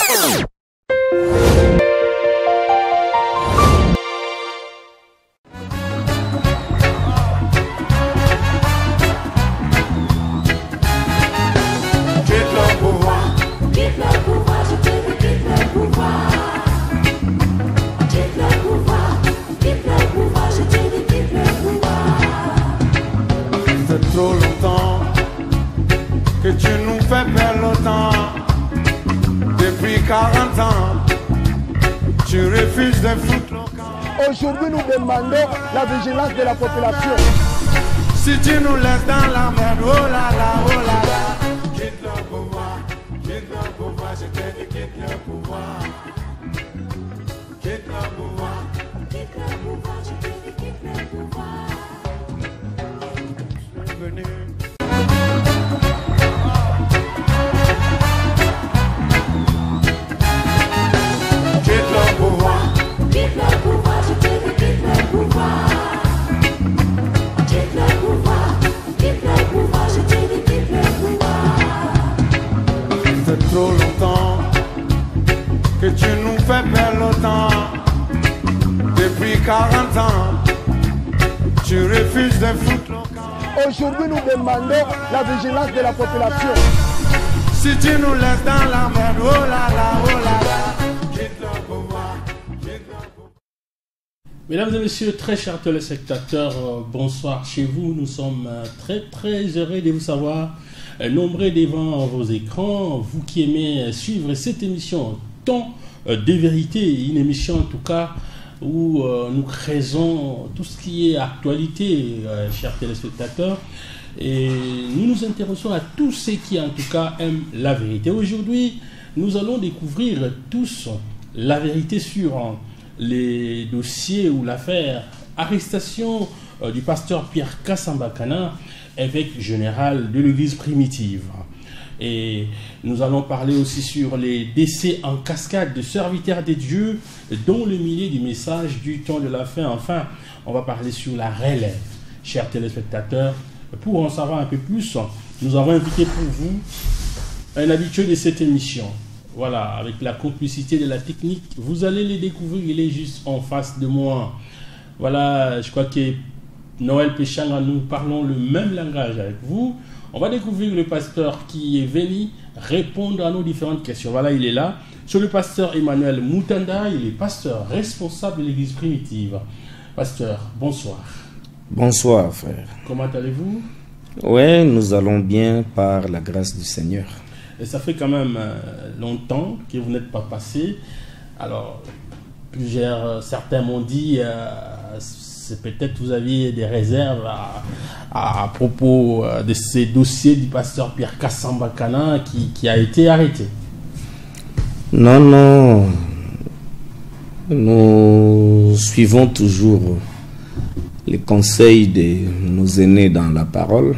Trop longtemps que tu nous fais perdre le temps. Depuis 40 ans, tu refuses de foutre le camp. Aujourd'hui, nous demandons la vigilance de la population. Si tu nous laisses dans la merde, oh là là, oh là là. Quitte le pouvoir, je te dis quitte le pouvoir. Quitte le pouvoir, je te dis quitte le pouvoir. Venu. Quitte le pouvoir, je te dis quitte le pouvoir. Quitte le pouvoir, je te dis quitte le pouvoir. C'est trop longtemps que tu nous fais perdre le temps. Depuis 40 ans, tu refuses de foutre le camp. Aujourd'hui, nous demandons la vigilance de la population. Si tu nous laisses dans la merde, oh là là, oh là là. Quitte le pouvoir, quitte le pouvoir. Mesdames et messieurs, très chers téléspectateurs, bonsoir chez vous. Nous sommes très heureux de vous savoir nombreux devant vos écrans. Vous qui aimez suivre cette émission, Temps de vérité, une émission en tout cas où nous créons tout ce qui est actualité, chers téléspectateurs, et nous nous intéressons à tous ceux qui en tout cas aiment la vérité. Aujourd'hui, nous allons découvrir tous la vérité sur les dossiers ou l'affaire arrestation du pasteur Pierre Kassambakana, évêque général de l'église primitive. Et nous allons parler aussi sur les décès en cascade de serviteurs de Dieu dans le milieu du message du temps de la fin. Enfin, on va parler sur la relève. Chers téléspectateurs, pour en savoir un peu plus, nous avons invité pour vous un habitué de cette émission. Voilà, avec la complicité de la technique, vous allez les découvrir, il est juste en face de moi. Voilà, je crois que Noël Péchanga, nous parlons le même langage avec vous. On va découvrir le pasteur qui est venu répondre à nos différentes questions. Voilà, il est là. C'est le pasteur Emmanuel Moutanda, il est pasteur responsable de l'église primitive. Pasteur, bonsoir. Bonsoir, frère. Comment allez-vous? Oui, nous allons bien par la grâce du Seigneur. Et ça fait quand même longtemps que vous n'êtes pas passé. Alors, certains m'ont dit, c'est peut-être vous aviez des réserves à propos de ces dossiers du pasteur Pierre Kassambakana qui a été arrêté. Non, non. Nous suivons toujours les conseils de nos aînés dans la parole,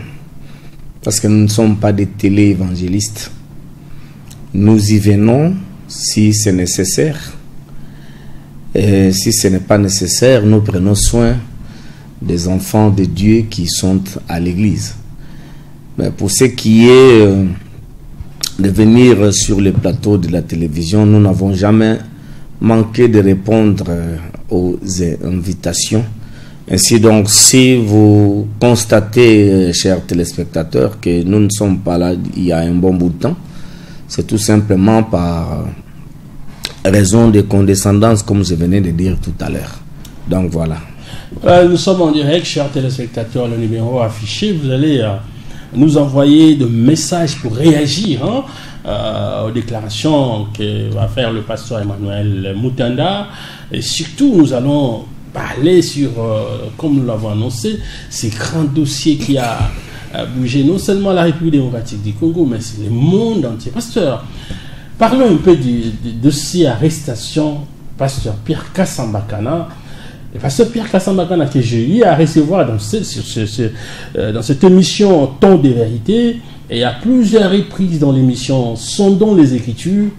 parce que nous ne sommes pas des télé-évangélistes. Nous y venons si c'est nécessaire. Et si ce n'est pas nécessaire, nous prenons soin des enfants de Dieu qui sont à l'église. Mais pour ce qui est de venir sur le plateau de la télévision, nous n'avons jamais manqué de répondre aux invitations. Ainsi donc, si vous constatez, chers téléspectateurs, que nous ne sommes pas là il y a un bon bout de temps, c'est tout simplement par raison de condescendance, comme je venais de dire tout à l'heure. Donc voilà. Nous sommes en direct, chers téléspectateurs, le numéro affiché. Vous allez nous envoyer des messages pour réagir aux déclarations que va faire le pasteur Emmanuel Moutanda. Et surtout, nous allons parler sur, comme nous l'avons annoncé, ces grands dossiers qui a bougé non seulement la République démocratique du Congo, mais c'est le monde entier. Pasteur, parlons un peu du dossier arrestation pasteur Pierre Kassambakana. Le pasteur Pierre Kassambakana que j'ai eu à recevoir dans cette émission Temps de vérité, et à plusieurs reprises dans l'émission Sondons les Écritures,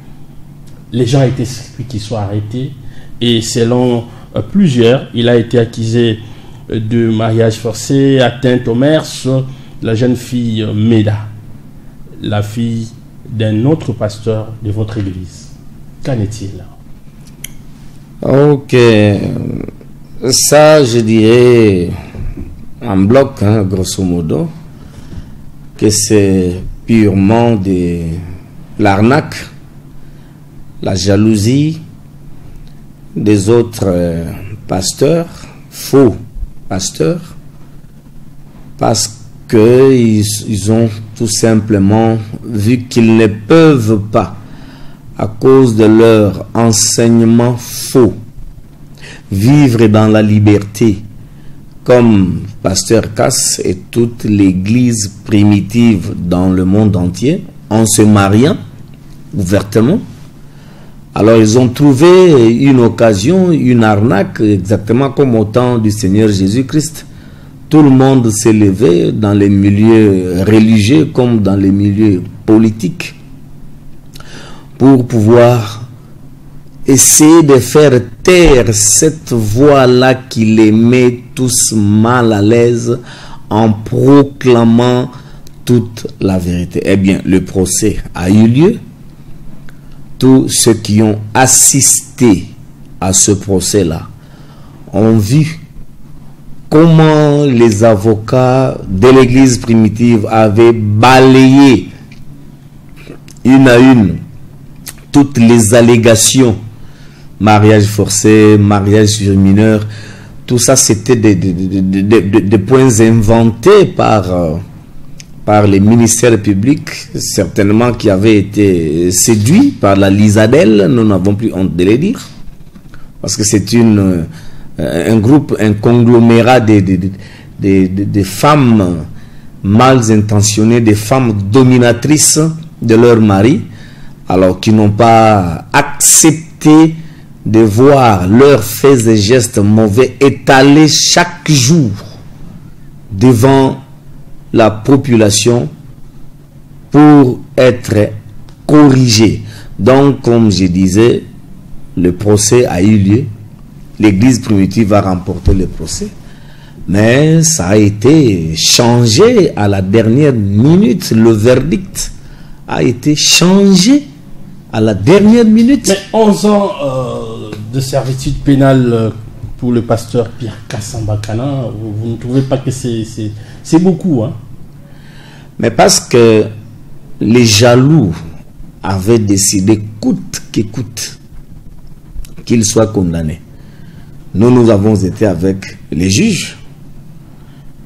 les gens étaient surpris qu'ils soient arrêtés, et selon plusieurs, il a été accusé de mariage forcé, atteinte au mœurs, la jeune fille Meda, la fille d'un autre pasteur de votre église. Qu'en est-il? Ok. Ça, je dirais en bloc, hein, grosso modo, que c'est purement de l'arnaque, la jalousie des autres pasteurs, faux pasteurs, parce qu'ils ont tout simplement vu qu'ils ne peuvent pas, à cause de leur enseignement faux, vivre dans la liberté comme Pasteur Casse et toute l'église primitive dans le monde entier, en se mariant ouvertement. Alors ils ont trouvé une occasion, une arnaque, exactement comme au temps du Seigneur Jésus-Christ. Tout le monde s'est levé dans les milieux religieux comme dans les milieux politiques pour pouvoir essayer de faire taire cette voix-là qui les met tous mal à l'aise en proclamant toute la vérité. Eh bien, le procès a eu lieu. Tous ceux qui ont assisté à ce procès-là ont vu comment les avocats de l'église primitive avaient balayé une à une toutes les allégations, mariage forcé, mariage sur mineur, tout ça c'était des points inventés par les ministères publics, certainement qui avaient été séduits par la Lisadelle, nous n'avons plus honte de le dire, parce que c'est un groupe, un conglomérat de femmes mal intentionnées, des femmes dominatrices de leur mari, alors qui n'ont pas accepté de voir leurs faits et gestes mauvais étalés chaque jour devant la population pour être corrigés. Donc, comme je disais, le procès a eu lieu. L'église primitive a remporté le procès. Mais ça a été changé à la dernière minute. Le verdict a été changé à la dernière minute. Mais 11 ans de servitude pénale pour le pasteur Pierre Kassambakana, vous ne trouvez pas que c'est beaucoup, hein? Mais parce que les jaloux avaient décidé coûte que coûte qu'il soit condamné. Nous avons été avec les juges.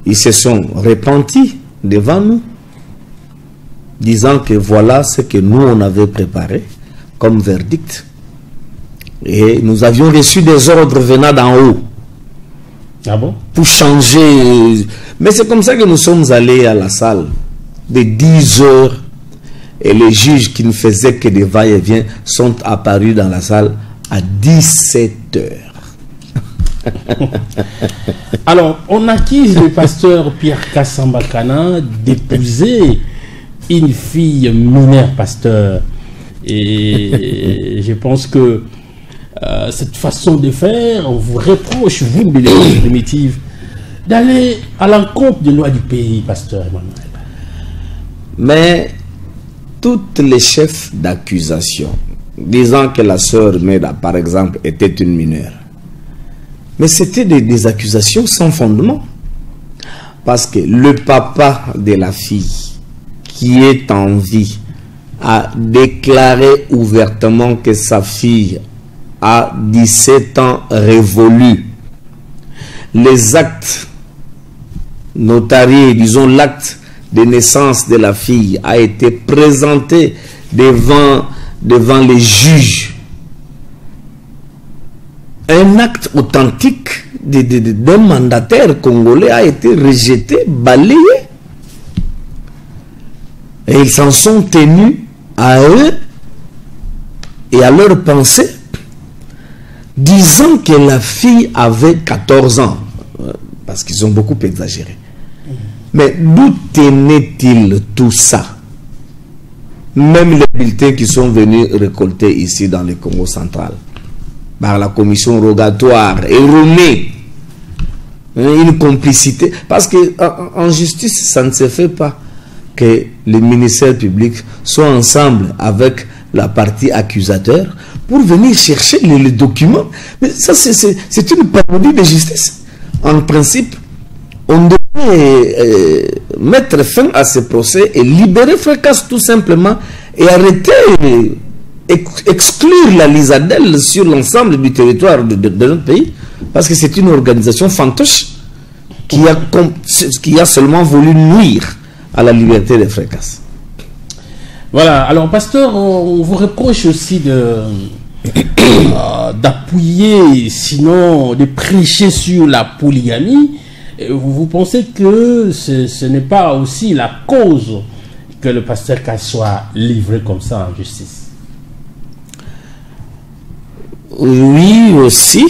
Ils se sont repentis devant nous, disant que voilà ce que nous on avait préparé comme verdict. Et nous avions reçu des ordres venant d'en haut. Ah bon? Pour changer. Mais c'est comme ça que nous sommes allés à la salle de 10 heures. Et les juges qui ne faisaient que des va-et-vient sont apparus dans la salle à 17 heures. Alors, on accuse le pasteur Pierre Kassambakana d'épouser une fille mineure, pasteur. Et je pense que cette façon de faire, on vous reproche, vous, de l'église primitive, d'aller à l'encontre des lois du pays, pasteur Emmanuel. Mais toutes les chefs d'accusation, disant que la sœur Meda, par exemple, était une mineure, mais c'était des accusations sans fondement. Parce que le papa de la fille, qui est en vie, a déclaré ouvertement que sa fille a 17 ans révolus. Les actes notariés, disons l'acte de naissance de la fille, a été présenté devant les juges. Un acte authentique d'un mandataire congolais a été rejeté, balayé. Et ils s'en sont tenus à eux et à leur pensée, disant que la fille avait 14 ans. Parce qu'ils ont beaucoup exagéré. Mais d'où tenait-il tout ça? Même les bulletins qui sont venus récolter ici dans le Congo central, par la commission rogatoire, erronée, une complicité. Parce qu'en justice, ça ne se fait pas que les ministères publics soient ensemble avec la partie accusateur, pour venir chercher les documents. Mais ça, c'est une parodie de justice. En principe, on devrait mettre fin à ce procès et libérer Frécasse tout simplement et arrêter, exclure la Lisadel sur l'ensemble du territoire de notre pays, parce que c'est une organisation fantoche qui a seulement voulu nuire à la liberté des Frécasses. Voilà, alors pasteur, on vous reproche aussi d'appuyer, sinon de prêcher sur la polygamie. Vous pensez que ce n'est pas aussi la cause que le pasteur Casse soit livré comme ça en justice? Oui, aussi.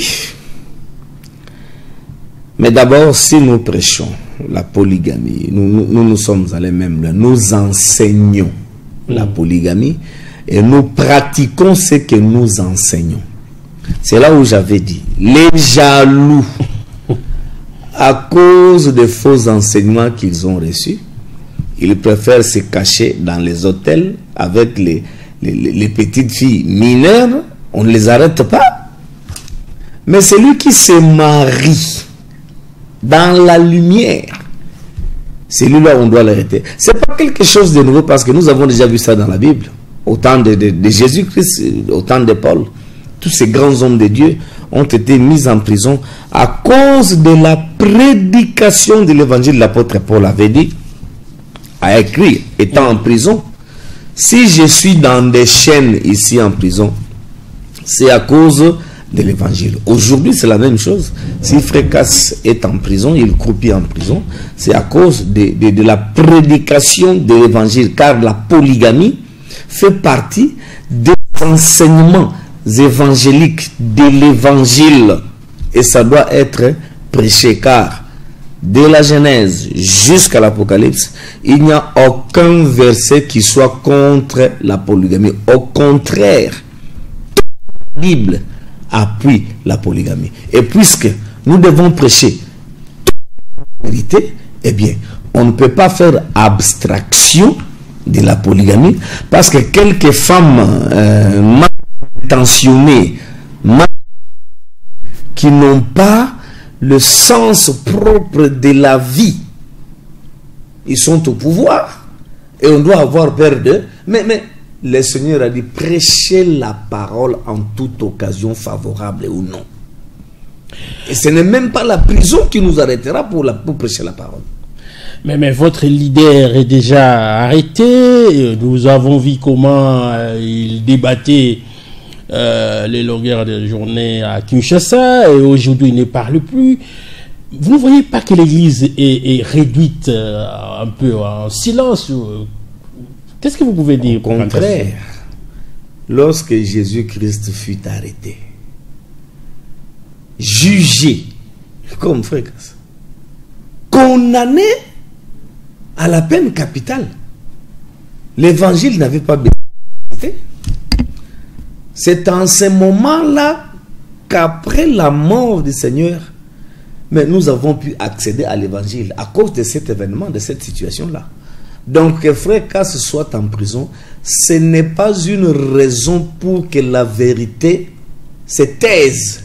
Mais d'abord, si nous prêchons la polygamie, nous sommes allés même là, nous enseignons la polygamie et nous pratiquons ce que nous enseignons. C'est là où j'avais dit, les jaloux, à cause des faux enseignements qu'ils ont reçus, ils préfèrent se cacher dans les hôtels avec les petites filles mineures. On ne les arrête pas. Mais celui qui se marie dans la lumière, celui-là, on doit l'arrêter. Ce n'est pas quelque chose de nouveau, parce que nous avons déjà vu ça dans la Bible. Au temps de Jésus-Christ, au temps de Paul, tous ces grands hommes de Dieu ont été mis en prison à cause de la prédication de l'évangile. L'apôtre Paul avait dit, a écrit, étant en prison, si je suis dans des chaînes ici en prison, c'est à cause de l'évangile. Aujourd'hui, c'est la même chose. Si Frécasse est en prison, il croupit en prison, c'est à cause de la prédication de l'évangile, car la polygamie fait partie des enseignements évangéliques de l'évangile, et ça doit être prêché, car de la Genèse jusqu'à l'Apocalypse, il n'y a aucun verset qui soit contre la polygamie. Au contraire, la Bible appuie la polygamie. Et puisque nous devons prêcher la vérité, eh bien, on ne peut pas faire abstraction de la polygamie, parce que quelques femmes mal intentionnées, qui n'ont pas le sens propre de la vie, ils sont au pouvoir et on doit avoir peur d'eux. Mais le Seigneur a dit, prêchez la parole en toute occasion, favorable ou non. Et ce n'est même pas la prison qui nous arrêtera pour prêcher la parole. Mais votre leader est déjà arrêté. Nous avons vu comment il débattait les longueurs de journée à Kinshasa, et aujourd'hui il ne parle plus. Vous ne voyez pas que l'Église est réduite un peu en silence? Qu'est-ce que vous pouvez dire? Au contraire, lorsque Jésus-Christ fut arrêté, jugé comme Frécasse, condamné à la peine capitale, l'évangile n'avait pas besoin. C'est en ce moment-là qu'après la mort du Seigneur, mais nous avons pu accéder à l'évangile à cause de cet événement, de cette situation-là. Donc que Frécasse soit en prison, ce n'est pas une raison pour que la vérité se taise.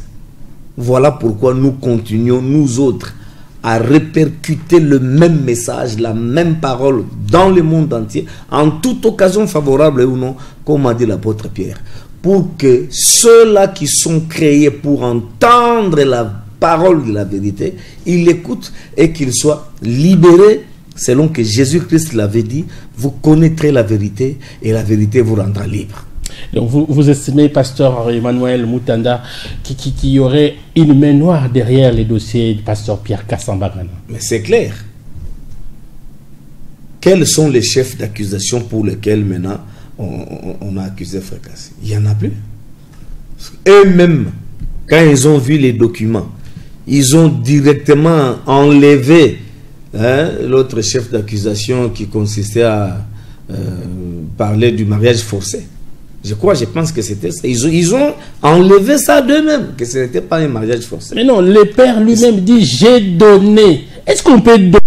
Voilà pourquoi nous continuons, nous autres, à répercuter le même message, la même parole dans le monde entier, en toute occasion favorable ou non, comme a dit l'apôtre Pierre, pour que ceux-là qui sont créés pour entendre la parole de la vérité, ils l'écoutent et qu'ils soient libérés, selon que Jésus-Christ l'avait dit, vous connaîtrez la vérité et la vérité vous rendra libre. Donc vous estimez, pasteur Emmanuel Moutanda, qu'il y aurait une main noire derrière les dossiers du pasteur Pierre Kassambagana? Mais c'est clair. Quels sont les chefs d'accusation pour lesquels maintenant on a accusé Frécasse? Il n'y en a plus. Eux-mêmes, quand ils ont vu les documents, ils ont directement enlevé l'autre chef d'accusation qui consistait à parler du mariage forcé. Je pense que c'était ça. Ils ont enlevé ça d'eux-mêmes, que ce n'était pas un mariage forcé. Mais non, le père lui-même dit, j'ai donné. Est-ce qu'on peut donner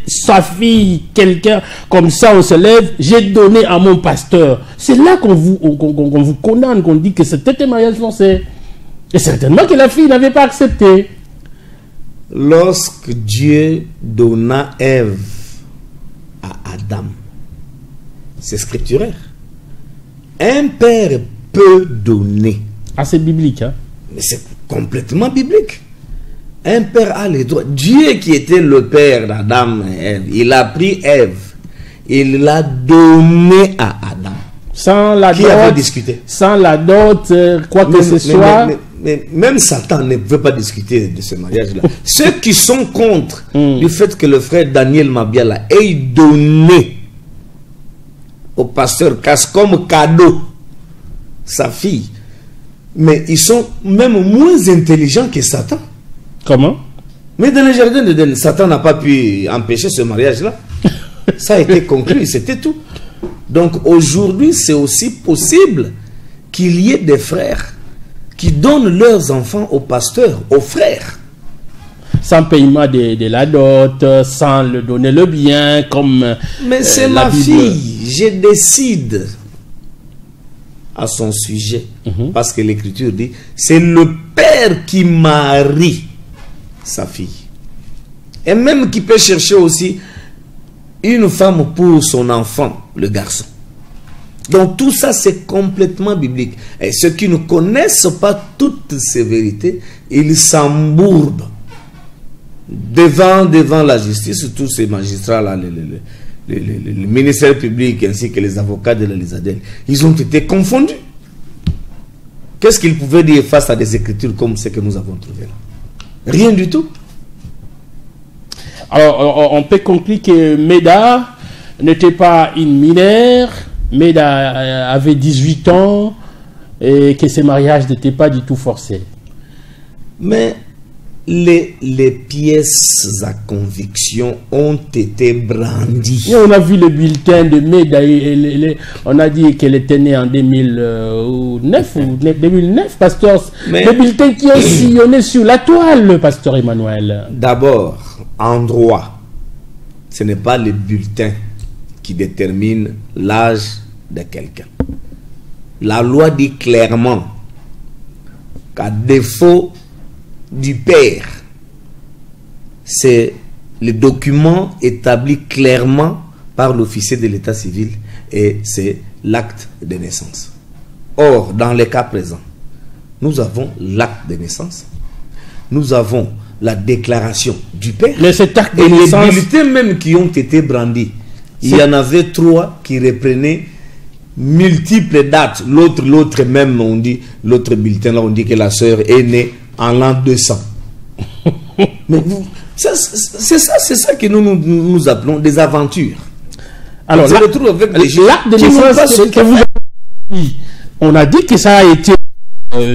sa fille, quelqu'un comme ça, on se lève, j'ai donné à mon pasteur. C'est là qu'on vous condamne, qu'on dit que c'était un mariage forcé. Et certainement que la fille n'avait pas accepté. Lorsque Dieu donna Ève à Adam, c'est scripturaire. Un père peut donner. Ah, c'est biblique, hein? Mais c'est complètement biblique. Un père a les droits. Dieu qui était le père d'Adam et Ève, il a pris Ève, il l'a donné à Adam. Sans la Qui dot, avait discuté? sans la dot, quoi que ce soit. Mais même Satan ne veut pas discuter de ce mariage-là. Ceux qui sont contre du fait que le frère Daniel Mabiala ait donné au pasteur Casse comme cadeau sa fille, mais ils sont même moins intelligents que Satan. Comment? Mais dans le jardin d'Éden, Satan n'a pas pu empêcher ce mariage-là. Ça a été conclu, c'était tout. Donc aujourd'hui, c'est aussi possible qu'il y ait des frères qui donnent leurs enfants aux pasteurs, aux frères. Sans paiement de la dot, sans le donner le bien, comme. Mais c'est ma fille, je décide à son sujet. Parce que l'Écriture dit, c'est le père qui marie sa fille. Et même qui peut chercher aussi une femme pour son enfant, le garçon. Donc tout ça c'est complètement biblique. Et ceux qui ne connaissent pas toutes ces vérités, ils s'embourbent devant la justice, tous ces magistrats-là, le ministère public ainsi que les avocats de la Lisadel, ils ont été confondus. Qu'est-ce qu'ils pouvaient dire face à des écritures comme ce que nous avons trouvé là? Rien du tout. Alors, on peut conclure que Méda n'était pas une mineure, Méda avait 18 ans et que ce mariage n'était pas du tout forcé. Mais les pièces à conviction ont été brandies. Et on a vu le bulletin de Méda, on a dit qu'elle était née en 2009 ou 2009, pasteur. Le bulletin qui est sillonné sur la toile, pasteur Emmanuel. D'abord, en droit, ce n'est pas le bulletin qui détermine l'âge de quelqu'un. La loi dit clairement qu'à défaut du père, c'est le document établi clairement par l'officier de l'état civil et c'est l'acte de naissance. Or, dans le cas présent, nous avons l'acte de naissance, nous avons la déclaration du père. Mais cet acte de et naissance, les bulletins même qui ont été brandis, il y en avait 3 qui reprenaient multiples dates. L'autre même, on dit, l'autre bulletin là, on dit que la sœur est née en l'an 200. Mais c'est ça que nous appelons des aventures. Alors, on se retrouve avec des gens l'acte de qui n'ont pas naissance ce que vous avez dit, on a dit que ça a été,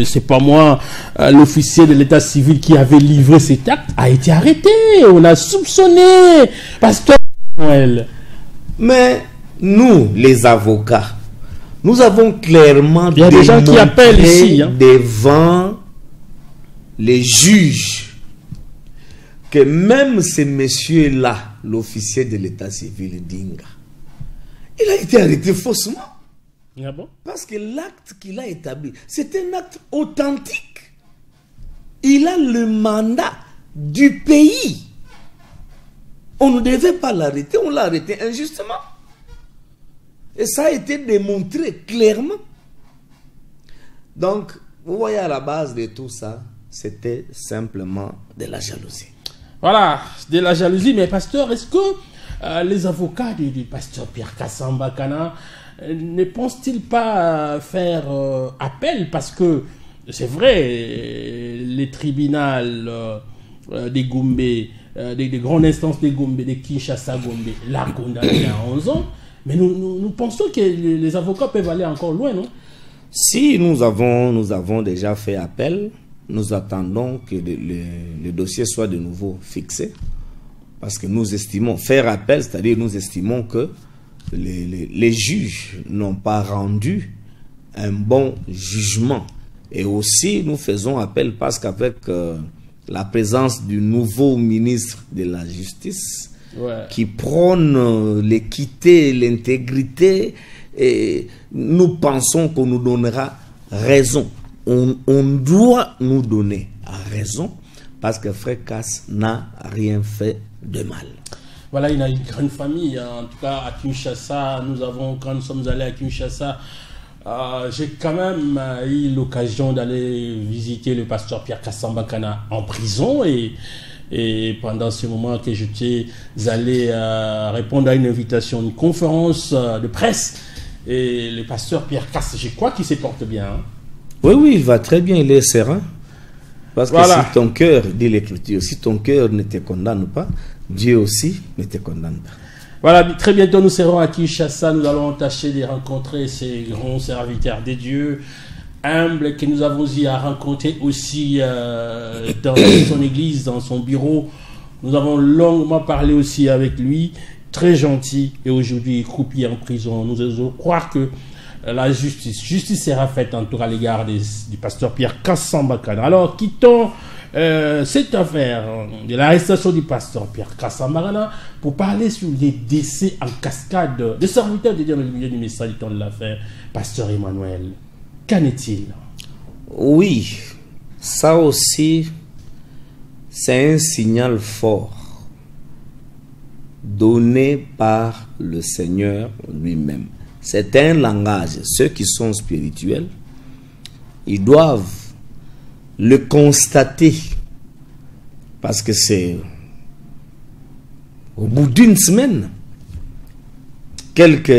c'est pas moi, l'officier de l'état civil qui avait livré cet acte a été arrêté. On a soupçonné pasteur Noël. Mais nous, les avocats, nous avons clairement il y a des gens qui appellent ici, hein, devant les juges que même ces messieurs-là, l'officier de l'état civil Dinga, il a été arrêté faussement. Ah bon? Parce que l'acte qu'il a établi, c'est un acte authentique. Il a le mandat du pays. On ne devait pas l'arrêter, on l'a arrêté injustement. Et ça a été démontré clairement. Donc, vous voyez, à la base de tout ça, c'était simplement de la jalousie. Voilà, de la jalousie. Mais pasteur, est-ce que les avocats du pasteur Pierre Kassamba Kana ne pensent-ils pas faire appel? Parce que c'est vrai, les tribunaux des Gombe, des grandes instances des Gombe, des Kinshasa Gombe, l'a condamné à 11 ans. Mais nous pensons que les avocats peuvent aller encore loin, non? Si nous avons déjà fait appel, nous attendons que le dossier soit de nouveau fixé. Parce que nous estimons, faire appel, c'est-à-dire nous estimons que les juges n'ont pas rendu un bon jugement. Et aussi, nous faisons appel parce qu'avec la présence du nouveau ministre de la Justice, qui prône l'équité, l'intégrité, et nous pensons qu'on nous donnera raison. On doit nous donner raison parce que Frère Casse n'a rien fait de mal. Voilà, il a une grande famille, en tout cas à Kinshasa. Quand nous sommes allés à Kinshasa, j'ai quand même eu l'occasion d'aller visiter le pasteur Pierre Kassambakana en prison, et pendant ce moment que j'étais allé répondre à une invitation, une conférence de presse, et le pasteur Pierre Casse, je crois qu'il se porte bien. Hein? Oui, il va très bien, il est serein. Parce que si ton cœur, dit l'Écriture, si ton cœur ne te condamne pas, Dieu aussi ne te condamne pas. Voilà, très bientôt nous serons à Kinshasa, nous allons tâcher de rencontrer ces grands serviteurs de Dieu, humbles, que nous avons eu à rencontrer aussi dans son église, dans son bureau. Nous avons longuement parlé aussi avec lui, très gentil, et aujourd'hui croupi en prison. Nous allons croire que la justice sera faite en tout cas à l'égard du pasteur Pierre Kassambakana. Alors quittons cette affaire de l'arrestation du pasteur Pierre Kassambakana pour parler sur les décès en cascade des serviteurs de Dieu dans le milieu du message du temps de l'affaire. Pasteur Emmanuel, qu'en est-il? Oui, ça aussi, c'est un signal fort donné par le Seigneur lui-même. C'est un langage. Ceux qui sont spirituels, ils doivent le constater. Parce que c'est au bout d'une semaine, quelques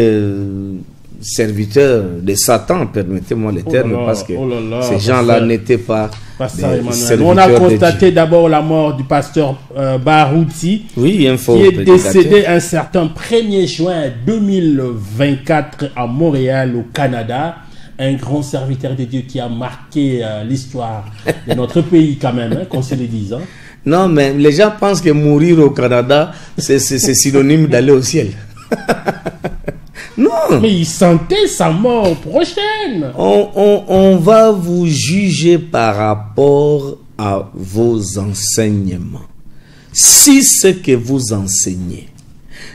serviteurs de Satan, permettez-moi le terme, parce que ces gens-là n'étaient pas Emmanuel. On a constaté d'abord la mort du pasteur Barouti, qui est décédé un certain 1er juin 2024 à Montréal, au Canada. Un grand serviteur de Dieu qui a marqué l'histoire de notre pays quand même, hein, qu'on se le dise. Hein. Non, mais les gens pensent que mourir au Canada, c'est synonyme d'aller au ciel. Non. Mais il sentait sa mort prochaine. On va vous juger par rapport à vos enseignements. Si ce que vous enseignez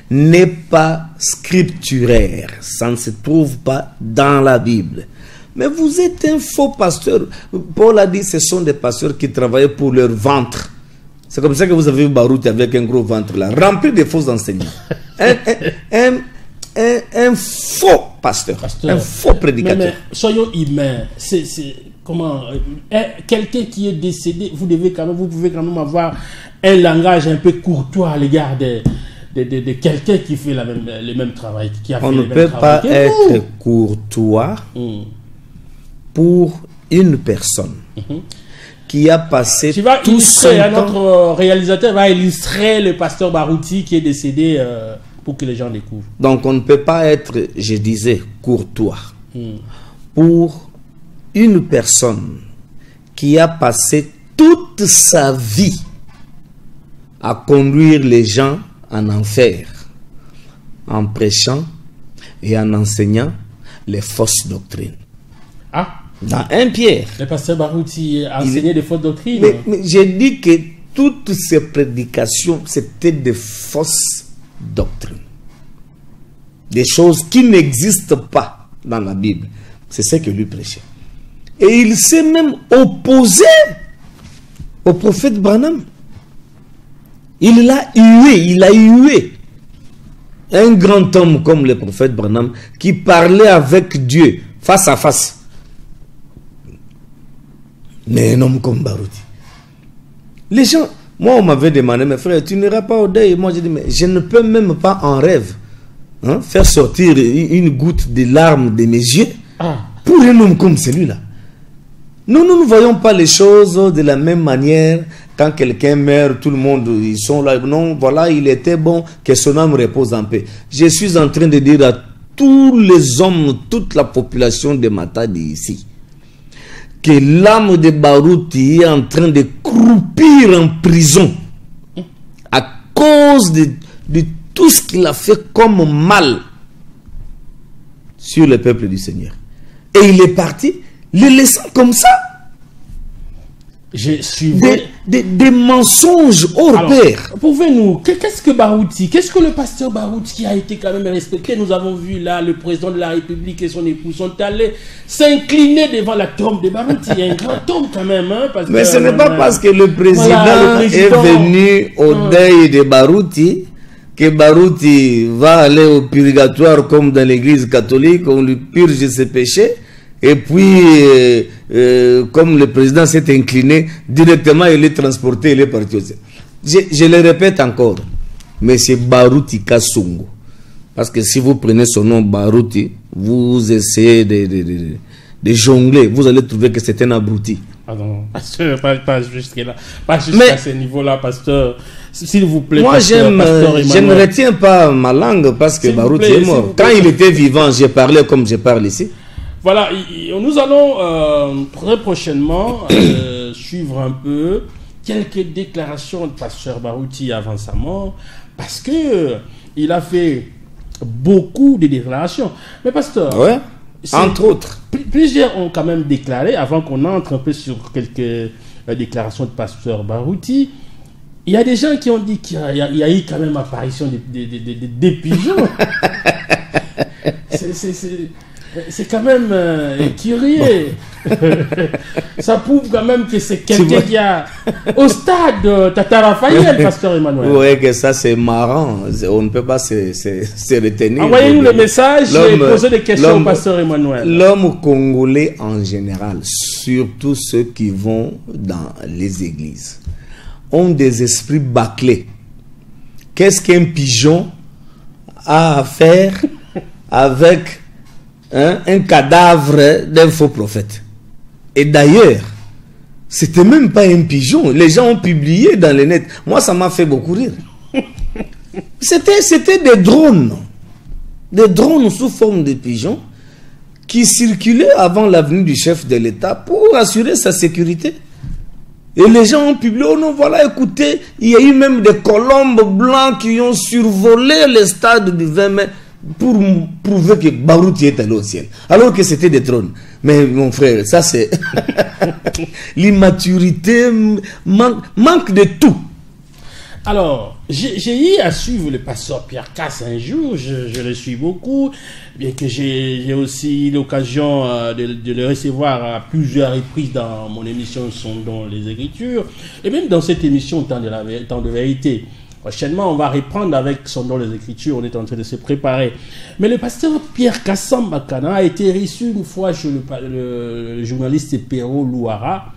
n'est pas scripturaire, ça ne se trouve pas dans la Bible, mais vous êtes un faux pasteur. Paul a dit, ce sont des pasteurs qui travaillaient pour leur ventre. C'est comme ça que vous avez vu Barouti avec un gros ventre là, rempli de faux enseignements. Un faux pasteur, un faux prédicateur. Mais soyons humains. Comment quelqu'un qui est décédé, vous pouvez quand même avoir un langage un peu courtois à l'égard de quelqu'un qui fait le même travail, qui a fait On le ne même peut travail. pas être courtois pour une personne qui a passé tout son temps. Notre réalisateur va illustrer le pasteur Barouti qui est décédé pour que les gens découvrent. Donc on ne peut pas être, je disais, courtois pour une personne qui a passé toute sa vie à conduire les gens en enfer, en prêchant et en enseignant les fausses doctrines. Ah, dans 1 Pierre. Le pasteur Barouti a enseigné des fausses doctrines. Mais j'ai dit que toutes ces prédications, c'était des fausses doctrines. Des choses qui n'existent pas dans la Bible. C'est ce que lui prêchait. Et il s'est même opposé au prophète Branham. Il l'a hué. Un grand homme comme le prophète Branham qui parlait avec Dieu face à face. Mais un homme comme Barouti. Les gens, moi on m'avait demandé, mes frères, tu n'iras pas au deuil. Moi j'ai dit, mais je ne peux même pas en rêve faire sortir une goutte de larmes de mes yeux pour un homme comme celui-là. Nous ne voyons pas les choses de la même manière. Quand quelqu'un meurt, tout le monde, ils sont là. Non, voilà, il était bon, que son âme repose en paix. Je suis en train de dire à tous les hommes, toute la population de Matadi ici, que l'âme de Barouti est en train de croupir en prison à cause de tout ce qu'il a fait comme mal sur le peuple du Seigneur. Et il est parti, le laissant comme ça. Des mensonges hors pair. Pouvez-nous, qu'est-ce que Barouti, qu'est-ce que le pasteur Barouti qui a été quand même respecté? Nous avons vu là le président de la République et son épouse sont allés s'incliner devant la tombe de Barouti. Il y a un grand tombe quand même. Hein, parce mais ce n'est pas parce que le président est venu au deuil de Barouti que Barouti va aller au purgatoire comme dans l'église catholique, on lui purge ses péchés. Et puis, comme le président s'est incliné, directement il est transporté, il est parti au ciel. Je le répète encore, mais c'est Barouti Kassungu. Parce que si vous prenez son nom Barouti, vous essayez de jongler, vous allez trouver que c'est un abruti. Pardon, pasteur, pas jusqu'à ce niveau-là, pasteur. S'il vous plaît, moi je ne retiens pas ma langue parce que Barouti est mort. Quand il était vivant, j'ai parlé comme je parle ici. Voilà, nous allons très prochainement suivre un peu quelques déclarations de pasteur Barouti avant sa mort, parce que il a fait beaucoup de déclarations. Mais pasteur, ouais, entre autres, plusieurs ont quand même déclaré, avant qu'on entre un peu sur quelques déclarations de pasteur Barouti, il y a des gens qui ont dit qu'il y a eu quand même apparition des pigeons. C'est quand même curieux. Ça prouve quand même que c'est quelqu'un qui a au stade Tata Raphaël, pasteur Emmanuel. Oui, que ça c'est marrant. On ne peut pas se retenir. Envoyez-nous le message et posez des questions au pasteur Emmanuel. L'homme congolais en général, surtout ceux qui vont dans les églises, ont des esprits bâclés. Qu'est-ce qu'un pigeon a à faire avec un cadavre d'un faux prophète? Et d'ailleurs, c'était même pas un pigeon. Les gens ont publié dans le net. Moi, ça m'a fait beaucoup rire. C'était des drones. Des drones sous forme de pigeons qui circulaient avant la venue du chef de l'État pour assurer sa sécurité. Et les gens ont publié, oh non, voilà, écoutez, il y a eu même des colombes blancs qui ont survolé le stade du 20 mai pour prouver que Barouti est allé au ciel. Alors que c'était des drones. Mais mon frère, ça c'est... L'immaturité manque de tout. Alors, j'ai eu à suivre le pasteur Pierre Casse un jour, je le suis beaucoup, bien que j'ai aussi eu l'occasion de le recevoir à plusieurs reprises dans mon émission Sondons les Écritures, et même dans cette émission Temps de vérité. Prochainement, on va reprendre avec Sondons les Écritures, on est en train de se préparer. Mais le pasteur Pierre Kassambakana a été reçu une fois chez le journaliste Perrault Louara.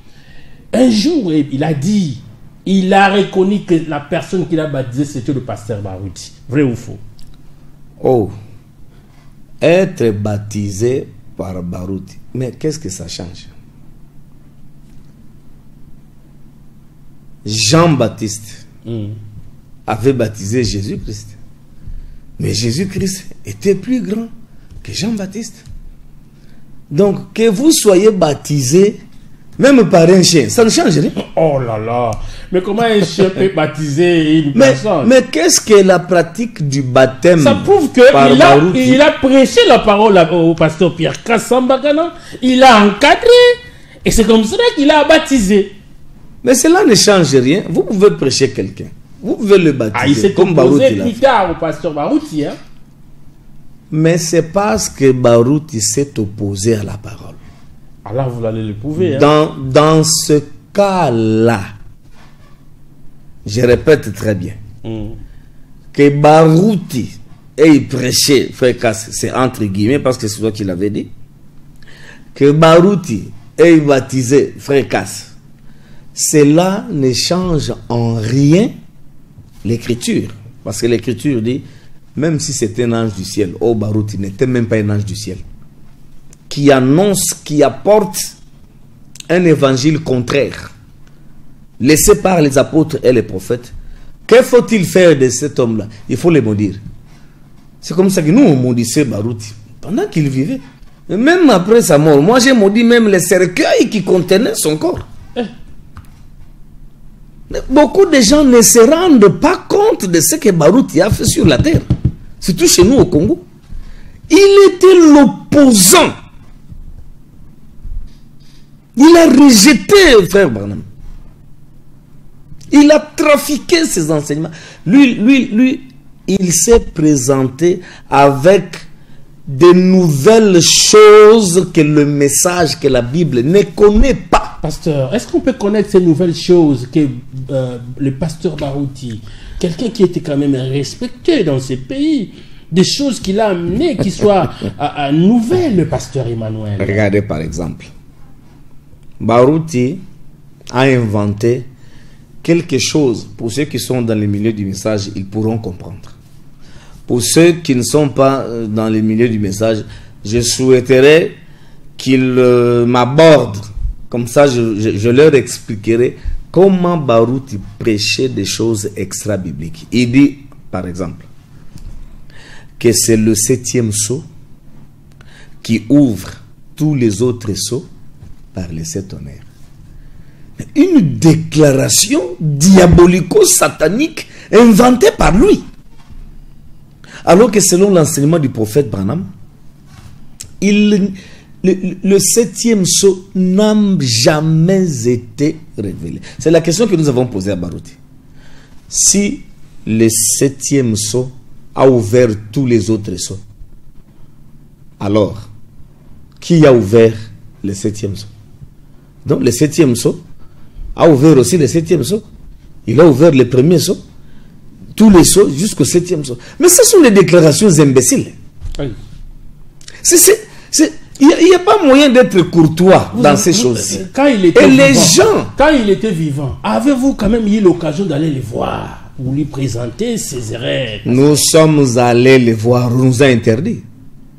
Un jour, il a dit... Il a reconnu que la personne qui l'a baptisé, c'était le pasteur Barouti. Vrai ou faux? Oh, être baptisé par Barouti. Mais qu'est-ce que ça change? Jean-Baptiste avait baptisé Jésus-Christ. Mais Jésus-Christ était plus grand que Jean-Baptiste. Donc, que vous soyez baptisé... Même par un chien, ça ne change rien. Oh là là. Mais comment un chien peut baptiser une personne? Mais qu'est-ce que la pratique du baptême? Ça prouve qu'il a prêché la parole au pasteur Pierre Kassambakana. Il a encadré. Et c'est comme ça qu'il a baptisé. Mais cela ne change rien. Vous pouvez prêcher quelqu'un. Vous pouvez le baptiser. Ah, il s'est opposé plus tard au pasteur Barouti. Hein? Mais c'est parce que Barouti s'est opposé à la parole. Alors vous allez le prouver. Hein? Dans ce cas-là, je répète très bien, que Barouti ait prêché, frère Casse, c'est entre guillemets parce que c'est toi qui l'avais dit, que Barouti ait baptisé frère Casse, cela ne change en rien l'écriture. Parce que l'écriture dit, même si c'était un ange du ciel, oh Barouti n'était même pas un ange du ciel, qui annonce, qui apporte un évangile contraire, laissé par les apôtres et les prophètes. Que faut-il faire de cet homme-là? Il faut le maudire. C'est comme ça que nous, on maudissait Barouti pendant qu'il vivait. Et même après sa mort, moi j'ai maudit même les cercueils qui contenaient son corps. Beaucoup de gens ne se rendent pas compte de ce que Barouti a fait sur la terre. Surtout chez nous au Congo. Il était l'opposant. Il a rejeté frère Barnum. Il a trafiqué ses enseignements. Lui, il s'est présenté avec de nouvelles choses que le message, que la Bible ne connaît pas. Pasteur, est-ce qu'on peut connaître ces nouvelles choses que le pasteur Barouti, quelqu'un qui était quand même respecté dans ces pays, des choses qu'il a amenées qui soient nouvelles, le pasteur Emmanuel? Regardez par exemple, Barouti a inventé quelque chose. Pour ceux qui sont dans le milieu du message, ils pourront comprendre. Pour ceux qui ne sont pas dans le milieu du message, je souhaiterais qu'ils m'abordent. Comme ça, je leur expliquerai comment Barouti prêchait des choses extra-bibliques. Il dit, par exemple, que c'est le 7e sceau qui ouvre tous les autres sceaux par les 7 honneurs. Une déclaration diabolico-satanique inventée par lui. Alors que selon l'enseignement du prophète Branham, le 7e sceau n'a jamais été révélé. C'est la question que nous avons posée à Barouti. Si le 7e sceau a ouvert tous les autres sceaux, alors qui a ouvert le 7e sceau? Donc le 7e sceau a ouvert aussi le 7e sceau. Il a ouvert le premier sceau, tous les sceaux jusqu'au 7e sceau. Mais ce sont des déclarations imbéciles. Oui. Il n'y a pas moyen d'être courtois dans ces choses-ci. Et les gens... Quand il était vivant, avez-vous quand même eu l'occasion d'aller les voir pour lui présenter ses erreurs? Nous sommes allés les voir, on nous a interdit.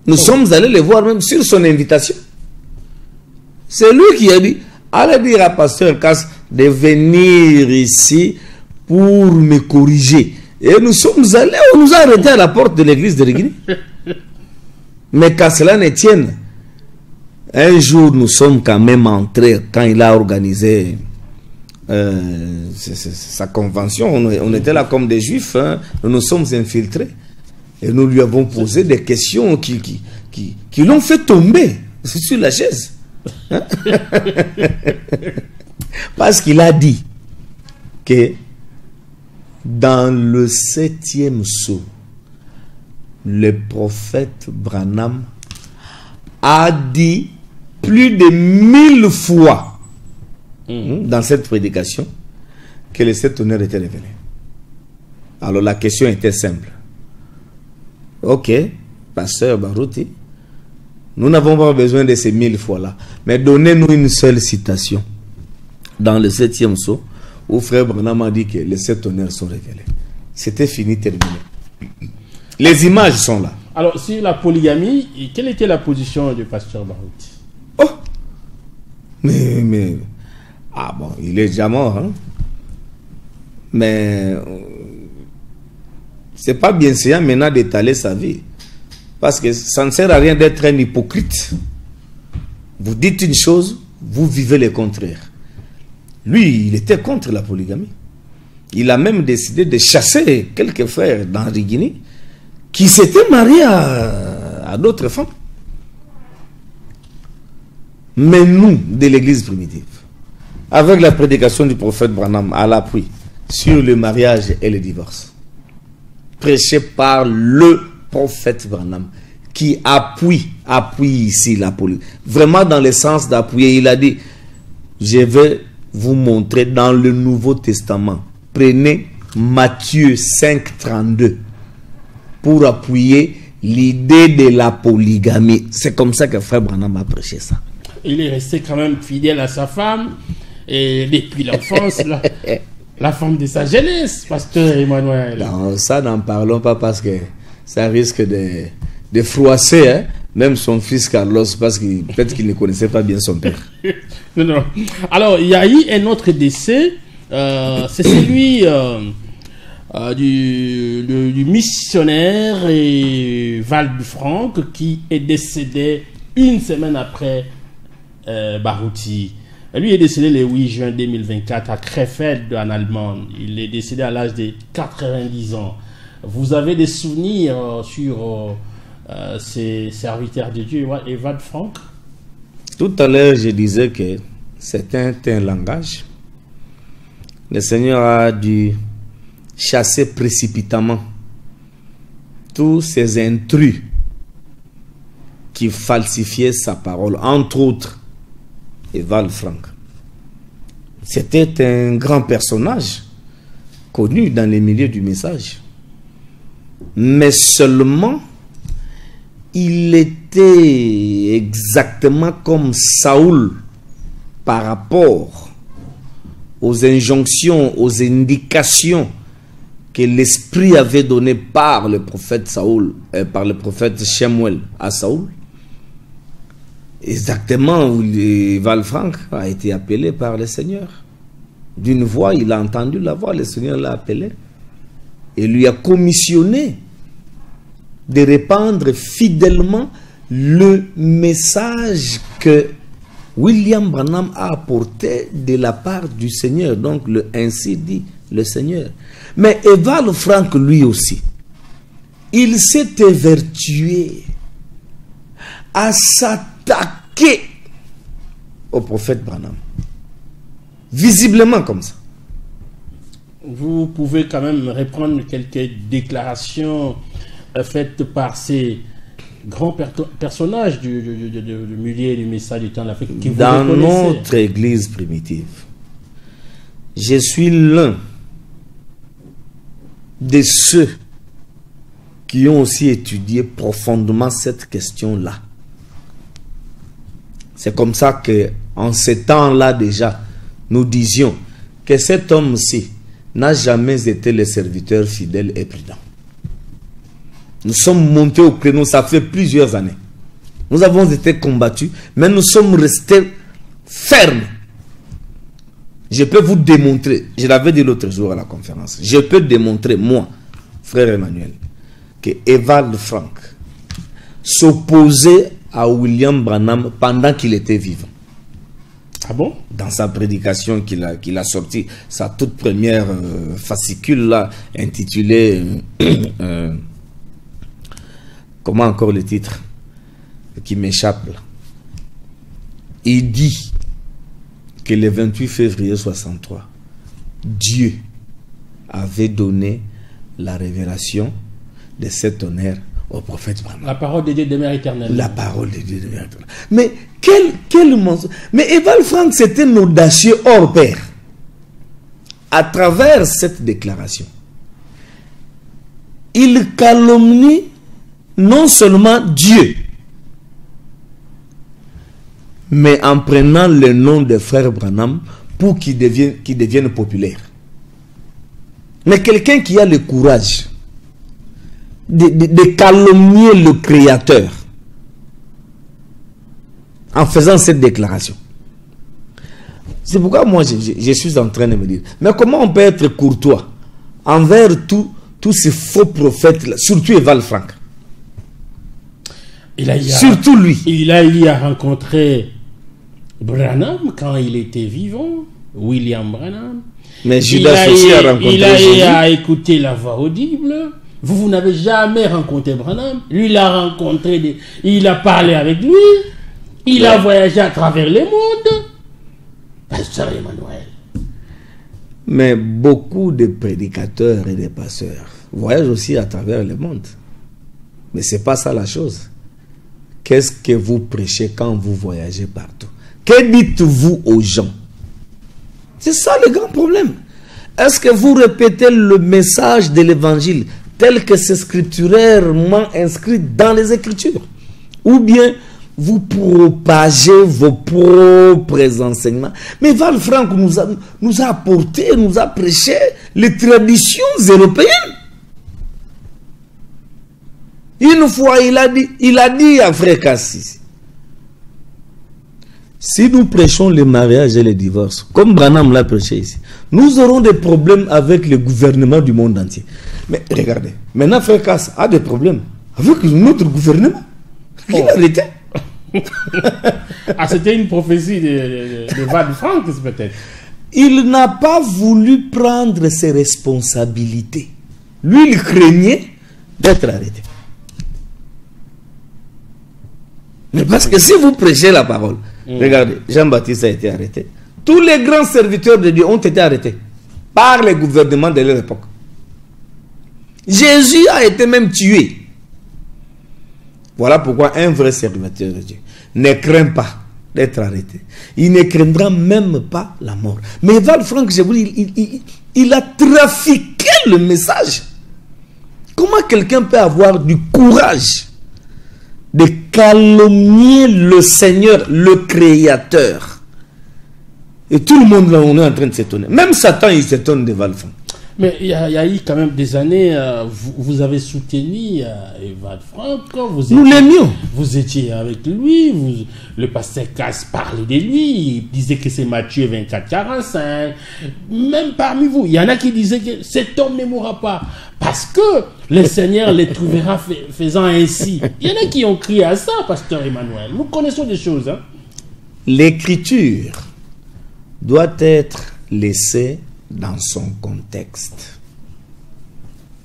Nous sommes allés les voir même sur son invitation. C'est lui qui a dit, allez dire à Pasteur Cass de venir ici pour me corriger. Et nous sommes allés, on nous a arrêtés à la porte de l'église de Rigini. Mais qu'à cela ne tienne, un jour nous sommes quand même entrés, quand il a organisé sa convention, on était là comme des juifs, hein, nous nous sommes infiltrés. Et nous lui avons posé des questions qui l'ont fait tomber sur la chaise. Hein? Parce qu'il a dit que dans le 7e sceau, le prophète Branham a dit plus de 1000 fois dans cette prédication que les 7 honneurs étaient révélés. Alors la question était simple. Ok, pasteur Barouti, nous n'avons pas besoin de ces 1000 fois-là, mais donnez-nous une seule citation dans le 7e sceau où frère Branham a dit que les 7 honneurs sont révélés. C'était fini, terminé. Les images sont là. Alors, sur la polygamie, quelle était la position du pasteur Barouti? Oh, mais ah bon, il est déjà mort, hein? Mais c'est pas bien séant maintenant d'étaler sa vie, parce que ça ne sert à rien d'être un hypocrite. Vous dites une chose, vous vivez le contraire. Lui, il était contre la polygamie. Il a même décidé de chasser quelques frères dans Rigini qui s'étaient mariés à d'autres femmes. Mais nous, de l'église primitive, avec la prédication du prophète Branham à l'appui sur le mariage et le divorce, prêché par le prophète Branham, qui appuie ici la polygamie. Vraiment dans le sens d'appuyer, il a dit, je vais vous montrer dans le Nouveau Testament. Prenez Matthieu 5,32 pour appuyer l'idée de la polygamie. C'est comme ça que frère Branham a prêché ça. Il est resté quand même fidèle à sa femme, et depuis l'enfance, la femme de sa jeunesse, pasteur Emmanuel. Non, ça n'en parlons pas parce que ça risque de froisser, hein? Même son fils Carlos, parce que peut-être qu'il ne connaissait pas bien son père. Non. Alors, il y a eu un autre décès, c'est celui du missionnaire et Val-du-Franc qui est décédé une semaine après Barouti. Lui est décédé le 8 juin 2024 à Krefeld en Allemagne. Il est décédé à l'âge de 90 ans. Vous avez des souvenirs sur ces serviteurs de Dieu et Val-du-Franc? Tout à l'heure, je disais que c'est un langage le Seigneur a dû chasser précipitamment tous ces intrus qui falsifiaient sa parole, entre autres Eval Frank. C'était un grand personnage connu dans les milieux du message, mais seulement il était exactement comme Saoul par rapport aux injonctions, aux indications que l'Esprit avait données par le prophète Saoul, par le prophète Shemuel à Saoul. Exactement où Val Frank a été appelé par le Seigneur. D'une voix, il a entendu la voix, le Seigneur l'a appelé et lui a commissionné de répandre fidèlement le message que William Branham a apporté de la part du Seigneur. Donc, ainsi dit le Seigneur. Mais Eval Frank, lui aussi, il s'est évertué à s'attaquer au prophète Branham. Visiblement comme ça. Vous pouvez quand même reprendre quelques déclarations faites par ces grands personnages du milieu du message du temps de l'Afrique qui vous dans reconnaissez. Notre église primitive. Je suis l'un de ceux qui ont aussi étudié profondément cette question-là. C'est comme ça que, en ces temps-là déjà, nous disions que cet homme-ci n'a jamais été le serviteur fidèle et prudent. Nous sommes montés au créneau, ça fait plusieurs années. Nous avons été combattus, mais nous sommes restés fermes. Je peux vous démontrer, je l'avais dit l'autre jour à la conférence, je peux démontrer, moi, frère Emmanuel, que Eval Frank s'opposait à William Branham pendant qu'il était vivant. Ah bon? Dans sa prédication qu'il a sortie, sa toute première fascicule là, intitulée comment encore le titre qui m'échappe là. Il dit que le 28 février 63, Dieu avait donné la révélation de cet honneur au prophète Branham. La parole de Dieu demeure éternelle. La parole de Dieu demeure éternelle. Mais quel mensonge. Mais Eval Frank, c'était un audacieux hors pair. À travers cette déclaration, il calomnie non seulement Dieu, mais en prenant le nom de frère Branham pour qu'il devienne populaire. Mais quelqu'un qui a le courage de calomnier le Créateur en faisant cette déclaration. C'est pourquoi moi je suis en train de me dire, mais comment on peut être courtois envers tous ces faux prophètes là, surtout Eval Frank. Surtout lui. Il a rencontré Branham quand il était vivant, William Branham. Mais Judas aussi a rencontré Jésus. Il a écouté la voix audible. Vous n'avez jamais rencontré Branham. Lui, il a rencontré, il a parlé avec lui. Il a voyagé à travers le monde. Pasteur Emmanuel. Mais beaucoup de prédicateurs et de pasteurs voyagent aussi à travers le monde. Mais ce n'est pas ça la chose. Qu'est-ce que vous prêchez quand vous voyagez partout? Que dites-vous aux gens? C'est ça le grand problème. Est-ce que vous répétez le message de l'évangile tel que c'est scripturairement inscrit dans les Écritures? Ou bien vous propagez vos propres enseignements? Mais Val Frank nous a apporté, nous a prêché les traditions européennes. Une fois, il a dit à Frère Cassis, si nous prêchons le mariage et le divorce, comme Branham l'a prêché ici, nous aurons des problèmes avec le gouvernement du monde entier. Mais regardez, maintenant Frère Cassis a des problèmes avec notre gouvernement. Il a arrêté. Ah, c'était une prophétie de Val Frank, peut-être. Il n'a pas voulu prendre ses responsabilités. Lui, il craignait d'être arrêté. Mais parce que si vous prêchez la parole, regardez, Jean-Baptiste a été arrêté. Tous les grands serviteurs de Dieu ont été arrêtés. par les gouvernements de leur époque. Jésus a été même tué. Voilà pourquoi un vrai serviteur de Dieu ne craint pas d'être arrêté. Il ne craindra même pas la mort. Mais Val Franck, je vous dis, il a trafiqué le message. Comment quelqu'un peut avoir du courage de calomnier le Seigneur, le Créateur? Et tout le monde là, on est en train de s'étonner. Même Satan, il s'étonne de Val Franck. Mais il y a eu quand même des années, vous avez soutenu Val Franck, nous l'aimions. Vous étiez avec lui, le pasteur Casse parlait de lui, il disait que c'est Matthieu 24-45. Même parmi vous, il y en a qui disaient que cet homme ne mourra pas, parce que le Seigneur les trouvera faisant ainsi. Il y en a qui ont crié à ça, pasteur Emmanuel. Nous connaissons des choses. Hein? L'écriture doit être laissée dans son contexte.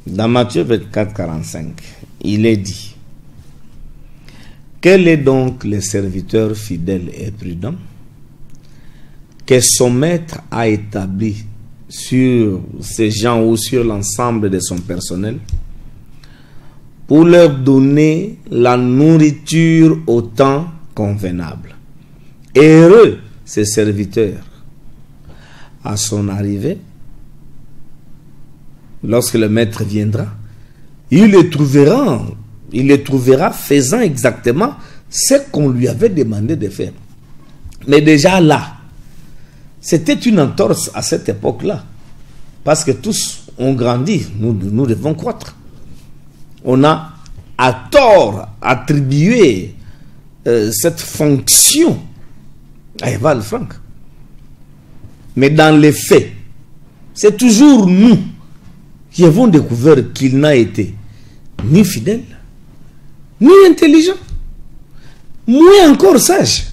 Dans Matthieu 24-45, il est dit: quel est donc le serviteur fidèle et prudent que son maître a établi sur ces gens ou sur l'ensemble de son personnel pour leur donner la nourriture au temps convenable. Heureux ces serviteurs à son arrivée, lorsque le maître viendra, il les trouvera faisant exactement ce qu'on lui avait demandé de faire. Mais déjà là, c'était une entorse à cette époque-là, parce que tous ont grandi, nous devons croître. On a à tort attribué cette fonction à Val Franck. Mais dans les faits, c'est toujours nous qui avons découvert qu'il n'a été ni fidèle, ni intelligent, moins encore sage.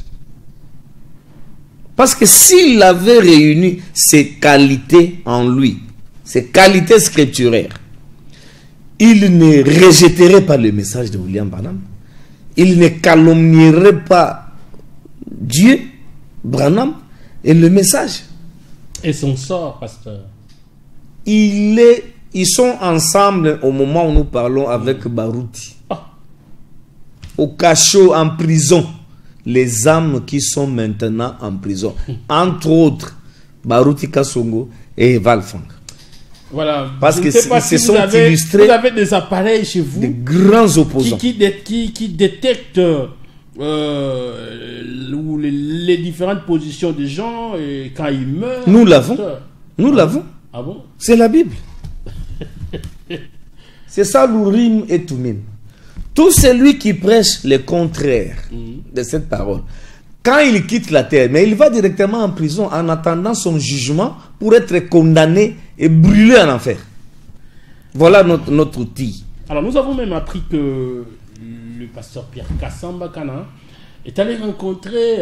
Parce que s'il avait réuni ces qualités en lui, ces qualités scripturaires, il ne rejetterait pas le message de William Branham, il ne calomnierait pas Dieu, Branham et le message. Et son sort, pasteur? Ils sont ensemble au moment où nous parlons avec Barouti. Au cachot, en prison. Les âmes qui sont maintenant en prison. Entre autres, Barouti Kassongo et Val Franck. Voilà. Parce qu'ils se sont illustrés. Vous avez des appareils chez vous. Des grands opposants. Qui détectent les différentes positions des gens et quand ils meurent. Nous l'avons. Nous l'avons. Ah bon? C'est la Bible. C'est ça l'Urim et Tumim. Tout celui qui prêche le contraire de cette parole, quand il quitte la terre, mais il va directement en prison en attendant son jugement pour être condamné et brûlé en enfer. Voilà notre outil. Alors nous avons même appris que le pasteur Pierre Kassamba Kana est allé rencontrer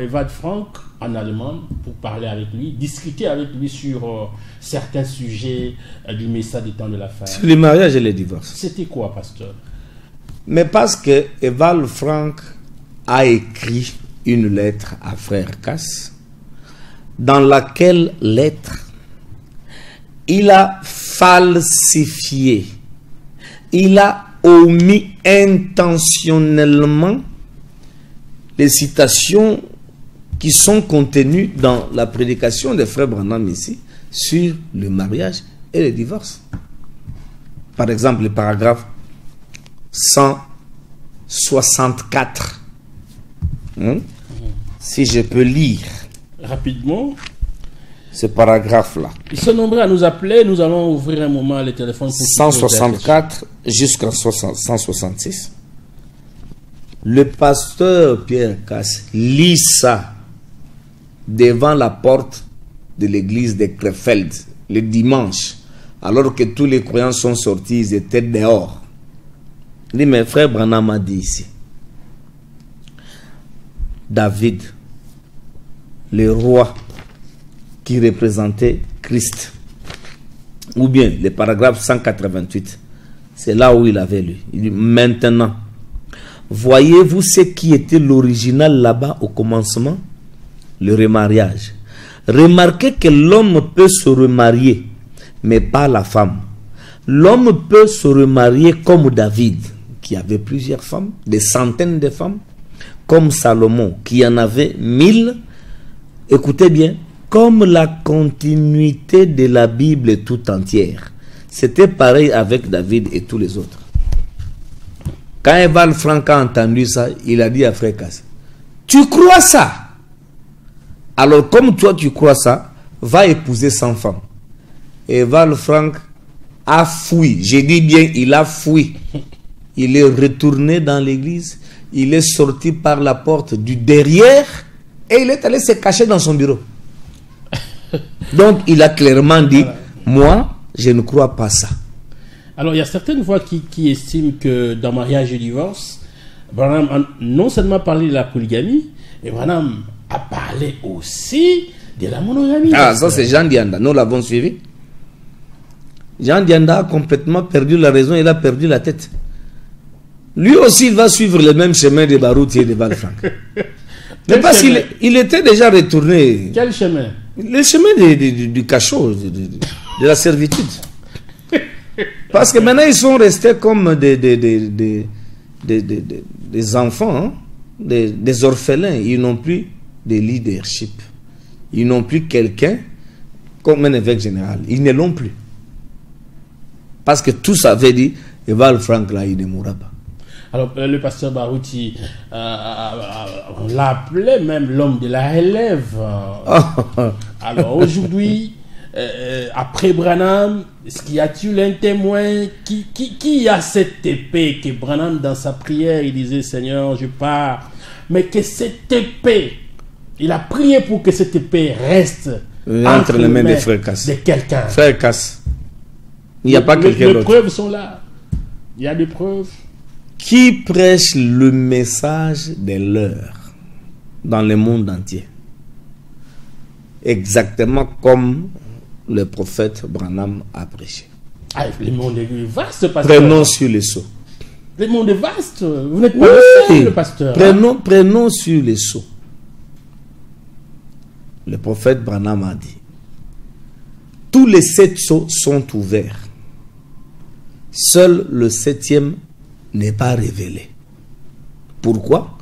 Val Franck en Allemagne pour parler avec lui, discuter avec lui sur certains sujets du message des temps de la fin. Sur le mariage et le divorce. C'était quoi, pasteur? Mais parce que Val Franck a écrit une lettre à Frère Cass, dans laquelle lettre il a falsifié, il a omis intentionnellement les citations qui sont contenues dans la prédication de Frère Branham ici sur le mariage et le divorce. Par exemple, le paragraphe 164. Si je peux lire rapidement ce paragraphe-là. Ils sont nombreux à nous appeler. Nous allons ouvrir un moment les téléphones. 164 jusqu'à 166. Le pasteur Pierre Cass lit ça devant la porte de l'église de Krefeld le dimanche, alors que tous les croyants sont sortis, ils étaient dehors. Il dit, mes frères Branham a dit ici, David, le roi qui représentait Christ, ou bien le paragraphe 188, c'est là où il avait lu. Il dit, maintenant, voyez-vous ce qui était l'original là-bas au commencement? Le remariage. Remarquez que l'homme peut se remarier, mais pas la femme. L'homme peut se remarier comme David, qui avait plusieurs femmes, des centaines de femmes, comme Salomon, qui en avait 1000. Écoutez bien, comme la continuité de la Bible tout entière. C'était pareil avec David et tous les autres. Quand Eval Franck a entendu ça, il a dit à Frère Kassé, tu crois ça? Alors comme toi tu crois ça, va épouser 100 femmes. Eval Franck a fui, j'ai dit bien, il a fui. Il est retourné dans l'église, il est sorti par la porte du derrière et il est allé se cacher dans son bureau. Donc il a clairement dit, moi je ne crois pas ça. Alors il y a certaines voix qui estiment que dans mariage et divorce, Branham a non seulement parlé de la polygamie, mais Branham a parlé aussi de la monogamie. Ah, ça c'est Jean Dianda, nous l'avons suivi. Jean Dianda a complètement perdu la raison, il a perdu la tête. Lui aussi il va suivre le même chemin de Barouti et de Val Franck. Mais parce qu'il était déjà retourné. Quel chemin? Le chemin du cachot, de la servitude. Parce que maintenant ils sont restés comme des enfants, hein? des orphelins. Ils n'ont plus de leadership. Ils n'ont plus quelqu'un comme un évêque général. Ils ne l'ont plus. Parce que tous avaient dit, Eval Franck là, il ne mourra pas. Alors, le pasteur Barouti, on l'appelait même l'homme de la relève. Alors, aujourd'hui, après Branham, est-ce qu'il y a-t-il un témoin qui a cette épée que Branham, dans sa prière, il disait, Seigneur, je pars, mais que cette épée, il a prié pour que cette épée reste entre les mains de Frère Kass. De quelqu'un. Frère Kass. Il n'y a pas quelqu'un d'autre. Les preuves sont là. Il y a des preuves. Qui prêche le message de l'heure dans le monde entier? Exactement comme le prophète Branham a prêché. Ah, le monde est vaste, pasteur. Prenons sur les sceaux. Le monde est vaste. Vous n'êtes pas le seul, le pasteur. Prenons sur les sceaux. Le prophète Branham a dit, tous les 7 sceaux sont ouverts. Seul le 7e n'est pas révélé. Pourquoi?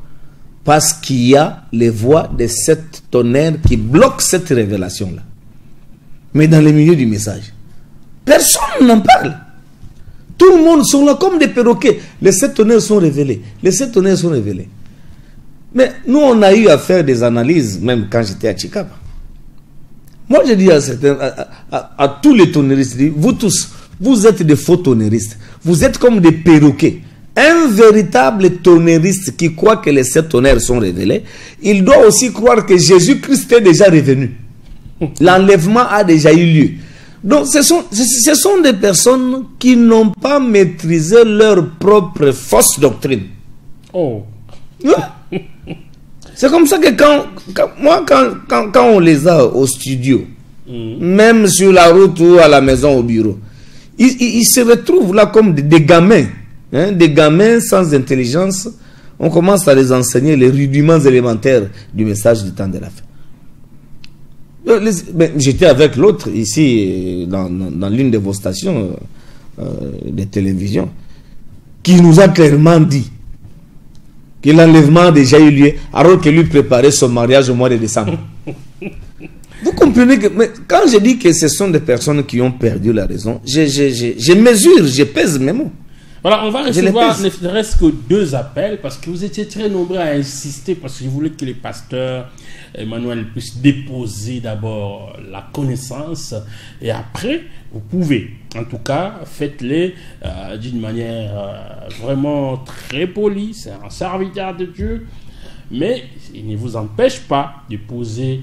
Parce qu'il y a les voix de 7 tonnerres qui bloquent cette révélation-là. Mais dans le milieu du message, personne n'en parle. Tout le monde sont là comme des perroquets. Les 7 tonnerres sont révélés. Les 7 tonnerres sont révélés. Mais nous, on a eu à faire des analyses, même quand j'étais à Chicaba. Moi, je dis à tous les tonneristes, vous tous, vous êtes des faux tonneristes. Vous êtes comme des perroquets. Un véritable tonneriste qui croit que les 7 tonnerres sont révélés, il doit aussi croire que Jésus-Christ est déjà revenu. L'enlèvement a déjà eu lieu. Donc ce sont des personnes qui n'ont pas maîtrisé leur propre fausse doctrine. Oh. C'est comme ça que quand on les a au studio, même sur la route ou à la maison au bureau, ils se retrouvent là comme des gamins. Hein, des gamins sans intelligence. On commence à les enseigner les rudiments élémentaires du message du temps de la fin. J'étais avec l'autre ici dans l'une de vos stations de télévision qui nous a clairement dit que l'enlèvement a déjà eu lieu alors que lui préparait son mariage au mois de décembre. Vous comprenez que quand je dis que ce sont des personnes qui ont perdu la raison, je mesure, je pèse mes mots. Voilà, on va recevoir ne serait-ce que 2 appels parce que vous étiez très nombreux à insister parce que je voulais que les pasteurs Emmanuel puissent déposer d'abord la connaissance et après vous pouvez, en tout cas faites-les d'une manière vraiment très polie. C'est un serviteur de Dieu, mais il ne vous empêche pas de poser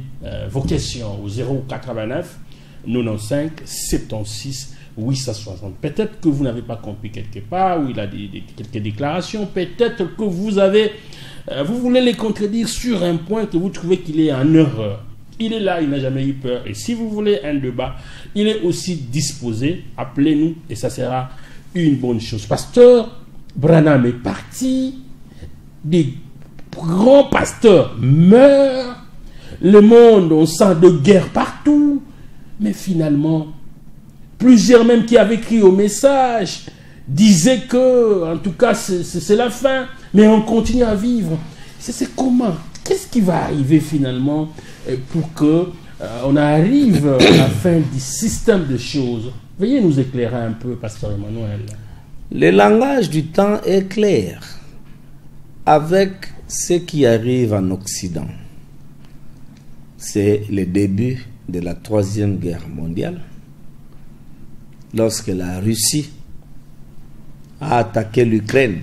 vos questions au 089 95 76 860. Peut-être que vous n'avez pas compris quelque part, ou il a quelques déclarations. Peut-être que vous voulez les contredire sur un point que vous trouvez qu'il est en erreur. Il est là, il n'a jamais eu peur. Et si vous voulez un débat, il est aussi disposé. Appelez-nous et ça sera une bonne chose. Pasteur Branham est parti. Des grands pasteurs meurent. le monde, on sent de guerre partout. Mais finalement, plusieurs même qui avaient écrit au message disaient que, en tout cas, c'est la fin, mais on continue à vivre. C'est comment? Qu'est-ce qui va arriver finalement pour que on arrive à la fin du système de choses? Veuillez nous éclairer un peu, Pasteur Emmanuel. Le langage du temps est clair avec ce qui arrive en Occident. C'est le début de la Troisième Guerre mondiale, lorsque la Russie a attaqué l'Ukraine.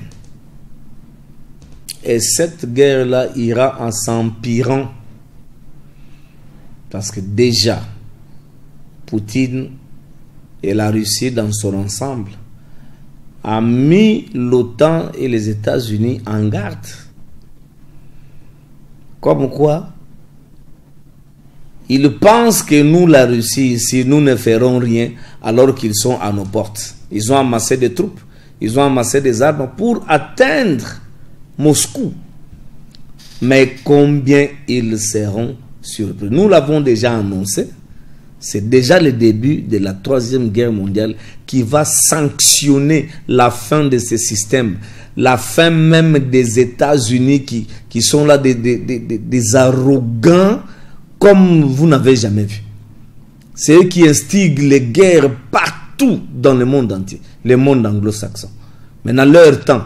Et cette guerre-là ira en s'empirant, parce que déjà, Poutine et la Russie dans son ensemble a mis l'OTAN et les États-Unis en garde. Comme quoi, ils pensent que nous, la Russie, si nous ne ferons rien, alors qu'ils sont à nos portes. Ils ont amassé des troupes, ils ont amassé des armes pour atteindre Moscou. Mais combien ils seront surpris? Nous l'avons déjà annoncé. C'est déjà le début de la Troisième Guerre mondiale qui va sanctionner la fin de ce système, la fin même des États-Unis qui sont là des arrogants comme vous n'avez jamais vu. C'est eux qui instiguent les guerres partout dans le monde entier, le monde anglo-saxon. Maintenant, leur temps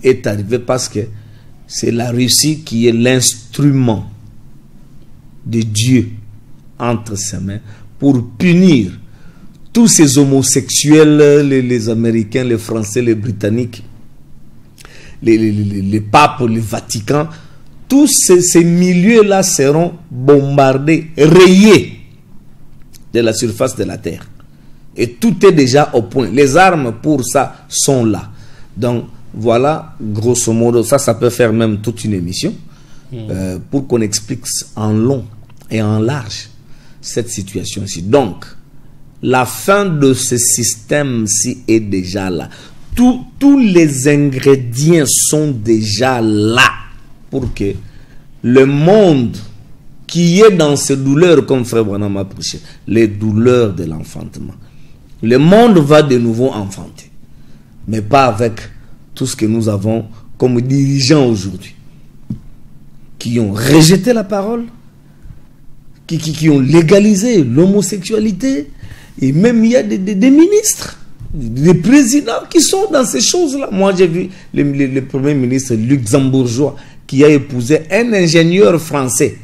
est arrivé parce que c'est la Russie qui est l'instrument de Dieu entre ses mains pour punir tous ces homosexuels, les Américains, les Français, les Britanniques, les papes, le Vatican. Tous ces milieux-là seront bombardés, rayés de la surface de la terre. Et tout est déjà au point. Les armes pour ça sont là. Donc voilà, grosso modo, ça peut faire même toute une émission pour qu'on explique en long et en large cette situation-ci. Donc, la fin de ce système-ci est déjà là. Tous les ingrédients sont déjà là pour que le monde qui est dans ces douleurs, comme Frère Branham a prêché, les douleurs de l'enfantement, le monde va de nouveau enfanter, mais pas avec tout ce que nous avons comme dirigeants aujourd'hui, qui ont rejeté la parole, qui ont légalisé l'homosexualité, et même il y a des ministres, des présidents qui sont dans ces choses-là. Moi, j'ai vu le premier ministre luxembourgeois qui a épousé un ingénieur français.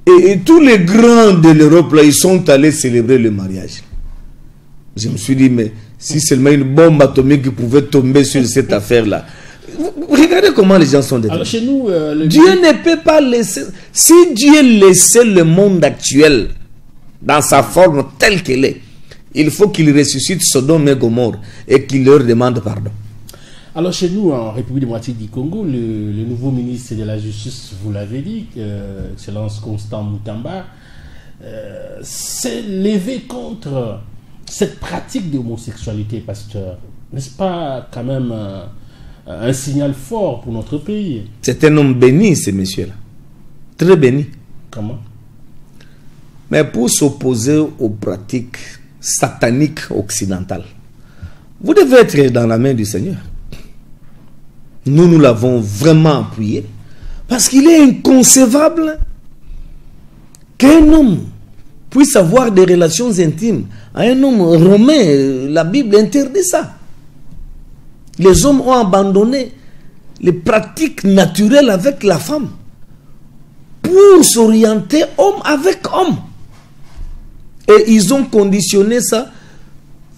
Et tous les grands de l'Europe, là, ils sont allés célébrer le mariage. Je me suis dit, mais si seulement une bombe atomique pouvait tomber sur cette affaire-là. Regardez comment les gens sont déterminés. Alors chez nous, Dieu ne peut pas laisser... Si Dieu laissait le monde actuel dans sa forme telle qu'elle est, il faut qu'il ressuscite Sodome et Gomorrhe et qu'il leur demande pardon. Alors chez nous, en République démocratique du Congo, le nouveau ministre de la Justice, vous l'avez dit, Excellence Constant Moutamba, s'est levé contre cette pratique d'homosexualité, pasteur. N'est-ce pas quand même un signal fort pour notre pays? C'est un homme béni, ce monsieur-là. Très béni. Comment? Mais pour s'opposer aux pratiques sataniques occidentales, vous devez être dans la main du Seigneur. Nous l'avons vraiment appuyé parce qu'il est inconcevable qu'un homme puisse avoir des relations intimes à un homme romain. La Bible interdit ça. Les hommes ont abandonné les pratiques naturelles avec la femme pour s'orienter homme avec homme. Et ils ont conditionné ça,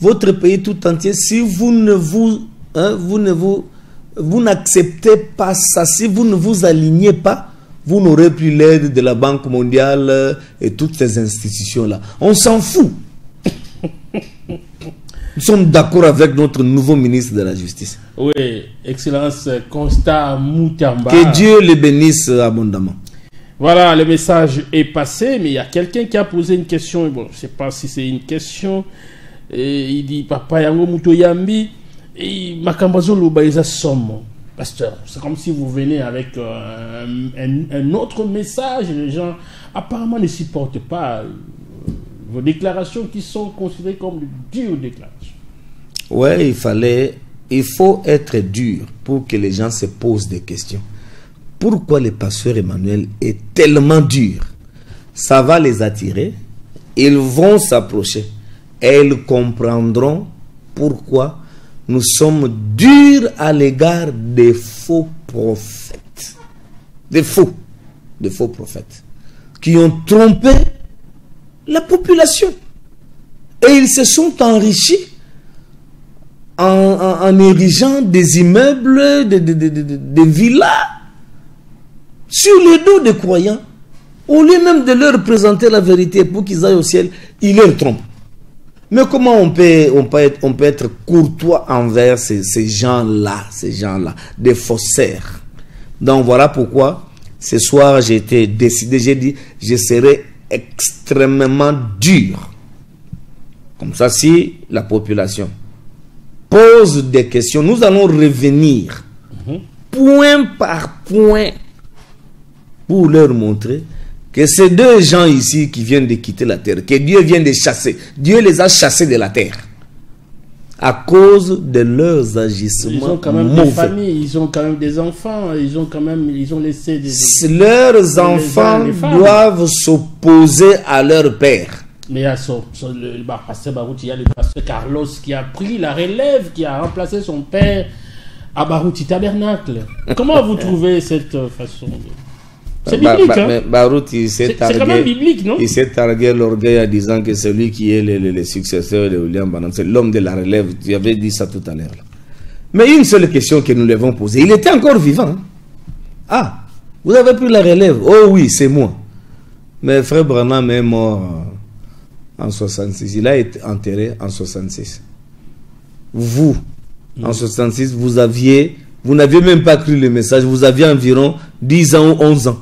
votre pays tout entier. Si vous n'acceptez pas ça, si vous ne vous alignez pas, vous n'aurez plus l'aide de la Banque mondiale et toutes ces institutions-là. On s'en fout. Nous sommes d'accord avec notre nouveau ministre de la Justice. Oui, Excellence Constant Moutamba. Que Dieu le bénisse abondamment. Voilà, le message est passé, mais il y a quelqu'un qui a posé une question. Bon, je ne sais pas si c'est une question. Et il dit, Papa Yango Mutoyambi, et Makambazo Lobaïza Somme. pasteur, c'est comme si vous venez avec un autre message. Les gens apparemment ne supportent pas vos déclarations qui sont considérées comme de dures déclarations. Ouais, il faut être dur pour que les gens se posent des questions. Pourquoi le pasteur Emmanuel est tellement dur? Ça va les attirer, ils vont s'approcher et ils comprendront pourquoi nous sommes durs à l'égard des faux prophètes. Des faux prophètes qui ont trompé la population. Et ils se sont enrichis en érigeant des immeubles, des villas sur les dos des croyants. Au lieu même de leur présenter la vérité pour qu'ils aillent au ciel, ils leur trompent. Mais comment on peut être courtois envers ces gens-là, des faussaires? Donc voilà pourquoi ce soir j'ai décidé, j'ai dit, je serai extrêmement dur. Comme ça, si la population pose des questions, nous allons revenir point par point pour leur montrer que ces deux gens ici qui viennent de quitter la terre, que Dieu vient de chasser, Dieu les a chassés de la terre à cause de leurs agissements. Ils ont quand même mauvais. des familles, ils ont quand même des enfants, ils ont laissé leurs enfants doivent s'opposer à leur père. Mais il y a le pasteur Barouti, il y a le pasteur Carlos qui a pris la relève, qui a remplacé son père à Barouti Tabernacle. Comment vous trouvez cette façon de... C'est biblique, hein? Barouti, c'est quand même biblique, non? Il s'est targué l'orgueil en disant que c'est lui qui est le successeur de William Branham. C'est l'homme de la relève. Tu avais dit ça tout à l'heure. Mais une seule question que nous lui avons posée. Il était encore vivant. Hein? Ah, vous avez pris la relève? Oh oui, c'est moi. Mais frère Branham est mort en 66. Il a été enterré en 66. Vous, en 66, vous n'aviez même pas cru le message. Vous aviez environ 10 ans ou 11 ans.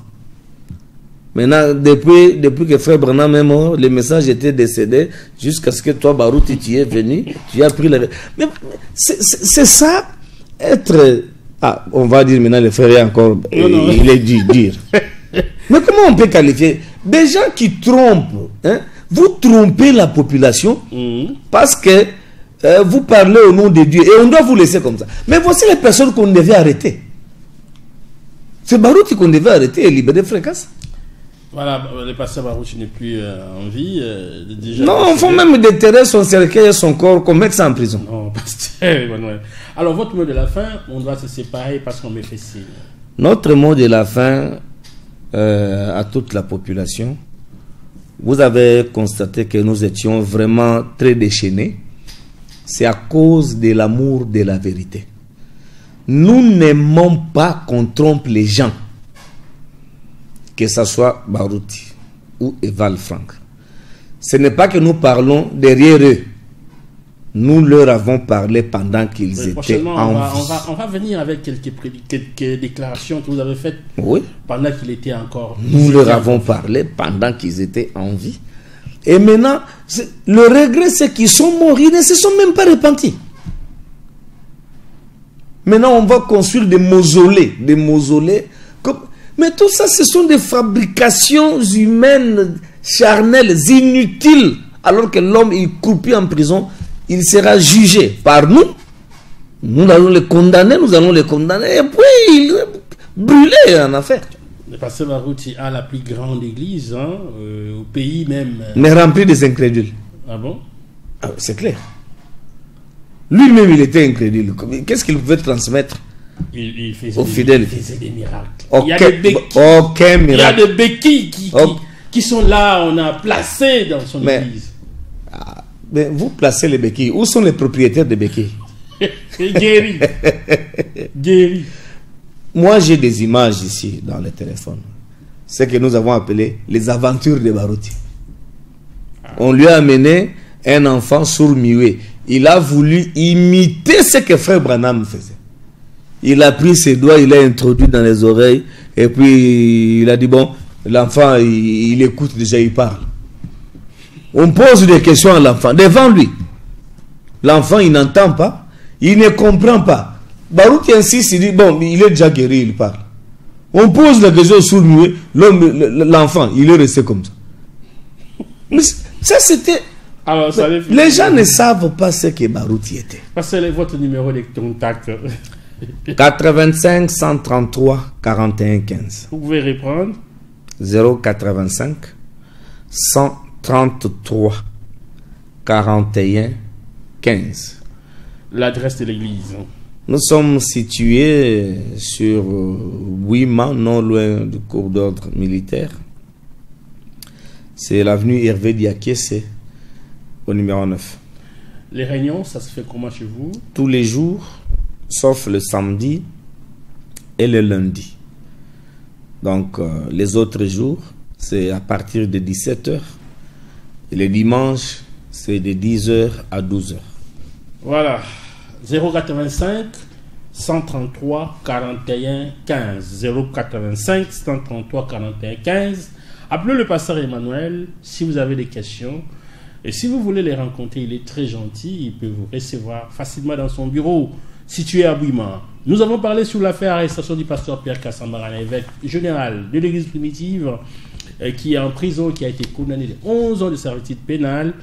Maintenant, depuis que frère Branham est mort, le message était décédé jusqu'à ce que toi, Barouti, tu es venu, tu as pris la... Mais c'est ça, être... Ah, on va dire maintenant, le frère est encore... il est dur. Mais comment on peut qualifier des gens qui trompent, hein? Vous trompez la population parce que vous parlez au nom de Dieu et on doit vous laisser comme ça. Mais voici les personnes qu'on devait arrêter. C'est Barouti qu'on devait arrêter et libérer fréquence. Voilà, le pasteur Barouti n'est plus en vie. Déjà non, on faut même déterrer son cercueil et son corps, qu'on mette ça en prison. Non, pasteur Emmanuel. Alors, votre mot de la fin, on doit se séparer parce qu'on me fait signe. Notre mot de la fin à toute la population, vous avez constaté que nous étions vraiment très déchaînés. C'est à cause de l'amour de la vérité. Nous n'aimons pas qu'on trompe les gens. Que ce soit Barouti ou Eval Frank. Ce n'est pas que nous parlons derrière eux. Nous leur avons parlé pendant qu'ils étaient en vie. On va venir avec quelques déclarations que vous avez faites pendant qu'il était encore... Nous leur avons parlé pendant qu'ils étaient en vie. Et maintenant, le regret, c'est qu'ils sont morts. Ils ne se sont même pas repentis. Maintenant, on va construire des mausolées. Des mausolées. Mais tout ça, ce sont des fabrications humaines, charnelles, inutiles. Alors que l'homme, il croupit en prison, il sera jugé par nous. Nous allons le condamner, et puis brûler en affaire. Le pasteur Barouti a la plus grande église au pays même. Mais remplie des incrédules. Ah bon? C'est clair. Lui-même, il était incrédule. Qu'est-ce qu'il pouvait transmettre aux fidèles? Il faisait des miracles. Aucun miracle. Il y a des béquilles qui sont là, on a placé dans son église. Mais vous placez les béquilles. Où sont les propriétaires des béquilles? Guéri. Guéri. Moi, j'ai des images ici dans le téléphone. C'est que nous avons appelé les aventures de Barouti. On lui a amené un enfant sourd-muet. Il a voulu imiter ce que frère Branham faisait. Il a pris ses doigts, il l'a introduit dans les oreilles, et puis il a dit, bon, l'enfant, il écoute déjà, il parle. On pose des questions à l'enfant, devant lui. L'enfant, il n'entend pas, il ne comprend pas. Barouti insiste, il dit, bon, il est déjà guéri, il parle. On pose la question sur lui, l'enfant, il est resté comme ça. Mais ça, c'était... Alors, ça les gens ne savent pas ce que Barouti était. Passez votre numéro de contact. 85 133 41 15. Vous pouvez reprendre. 085 133 41 15. L'adresse de l'église. Nous sommes situés sur Ouima, non loin du cours d'ordre militaire. C'est l'avenue Hervé Diakese, au numéro 9. Les réunions, ça se fait comment chez vous? Tous les jours, sauf le samedi et le lundi. Donc, les autres jours, c'est à partir de 17h. Et les dimanches, c'est de 10h à 12h. Voilà. 085 133 41 15. 085 133 41 15. Appelez le pasteur Emmanuel si vous avez des questions. Et si vous voulez les rencontrer, il est très gentil. Il peut vous recevoir facilement dans son bureau situé à Bouima. Nous avons parlé sur l'affaire arrestation du pasteur Pierre Kassambarana, évêque général de l'église primitive, qui est en prison, qui a été condamné de 11 ans de servitude pénale.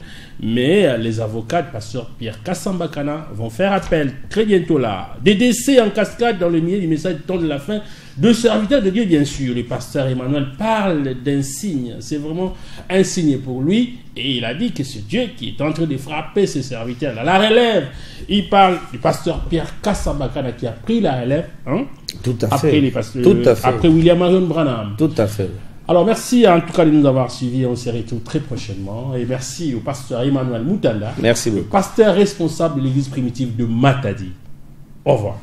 Mais les avocats de pasteur Pierre Kassambarana vont faire appel très bientôt là. Des décès en cascade dans le milieu du message du temps de la fin de serviteurs de Dieu, bien sûr. Le pasteur Emmanuel parle d'un signe. C'est vraiment un signe pour lui. Et il a dit que c'est Dieu qui est en train de frapper ses serviteurs. Là, la relève. Il parle du pasteur Pierre Kassambarana qui a pris la relève. Hein, tout à après fait. Les pasteurs, tout à fait. Après William Marion Branham. Tout à fait. Alors, merci en tout cas de nous avoir suivis. On se retrouve très prochainement. Et merci au pasteur Emmanuel Moutanda. Merci beaucoup. Pasteur responsable de l'église primitive de Matadi. Au revoir.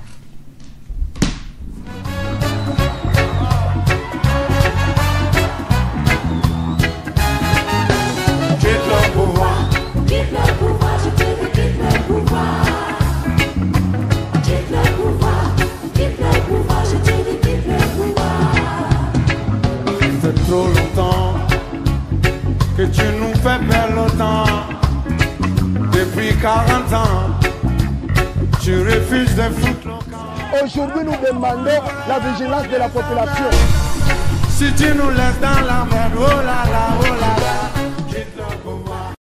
Trop longtemps que tu nous fais perdre le temps. Depuis 40 ans, tu refuses de foutre le camp. Aujourd'hui, nous demandons la vigilance de la population. Si tu nous laisses dans la merde, oh là là,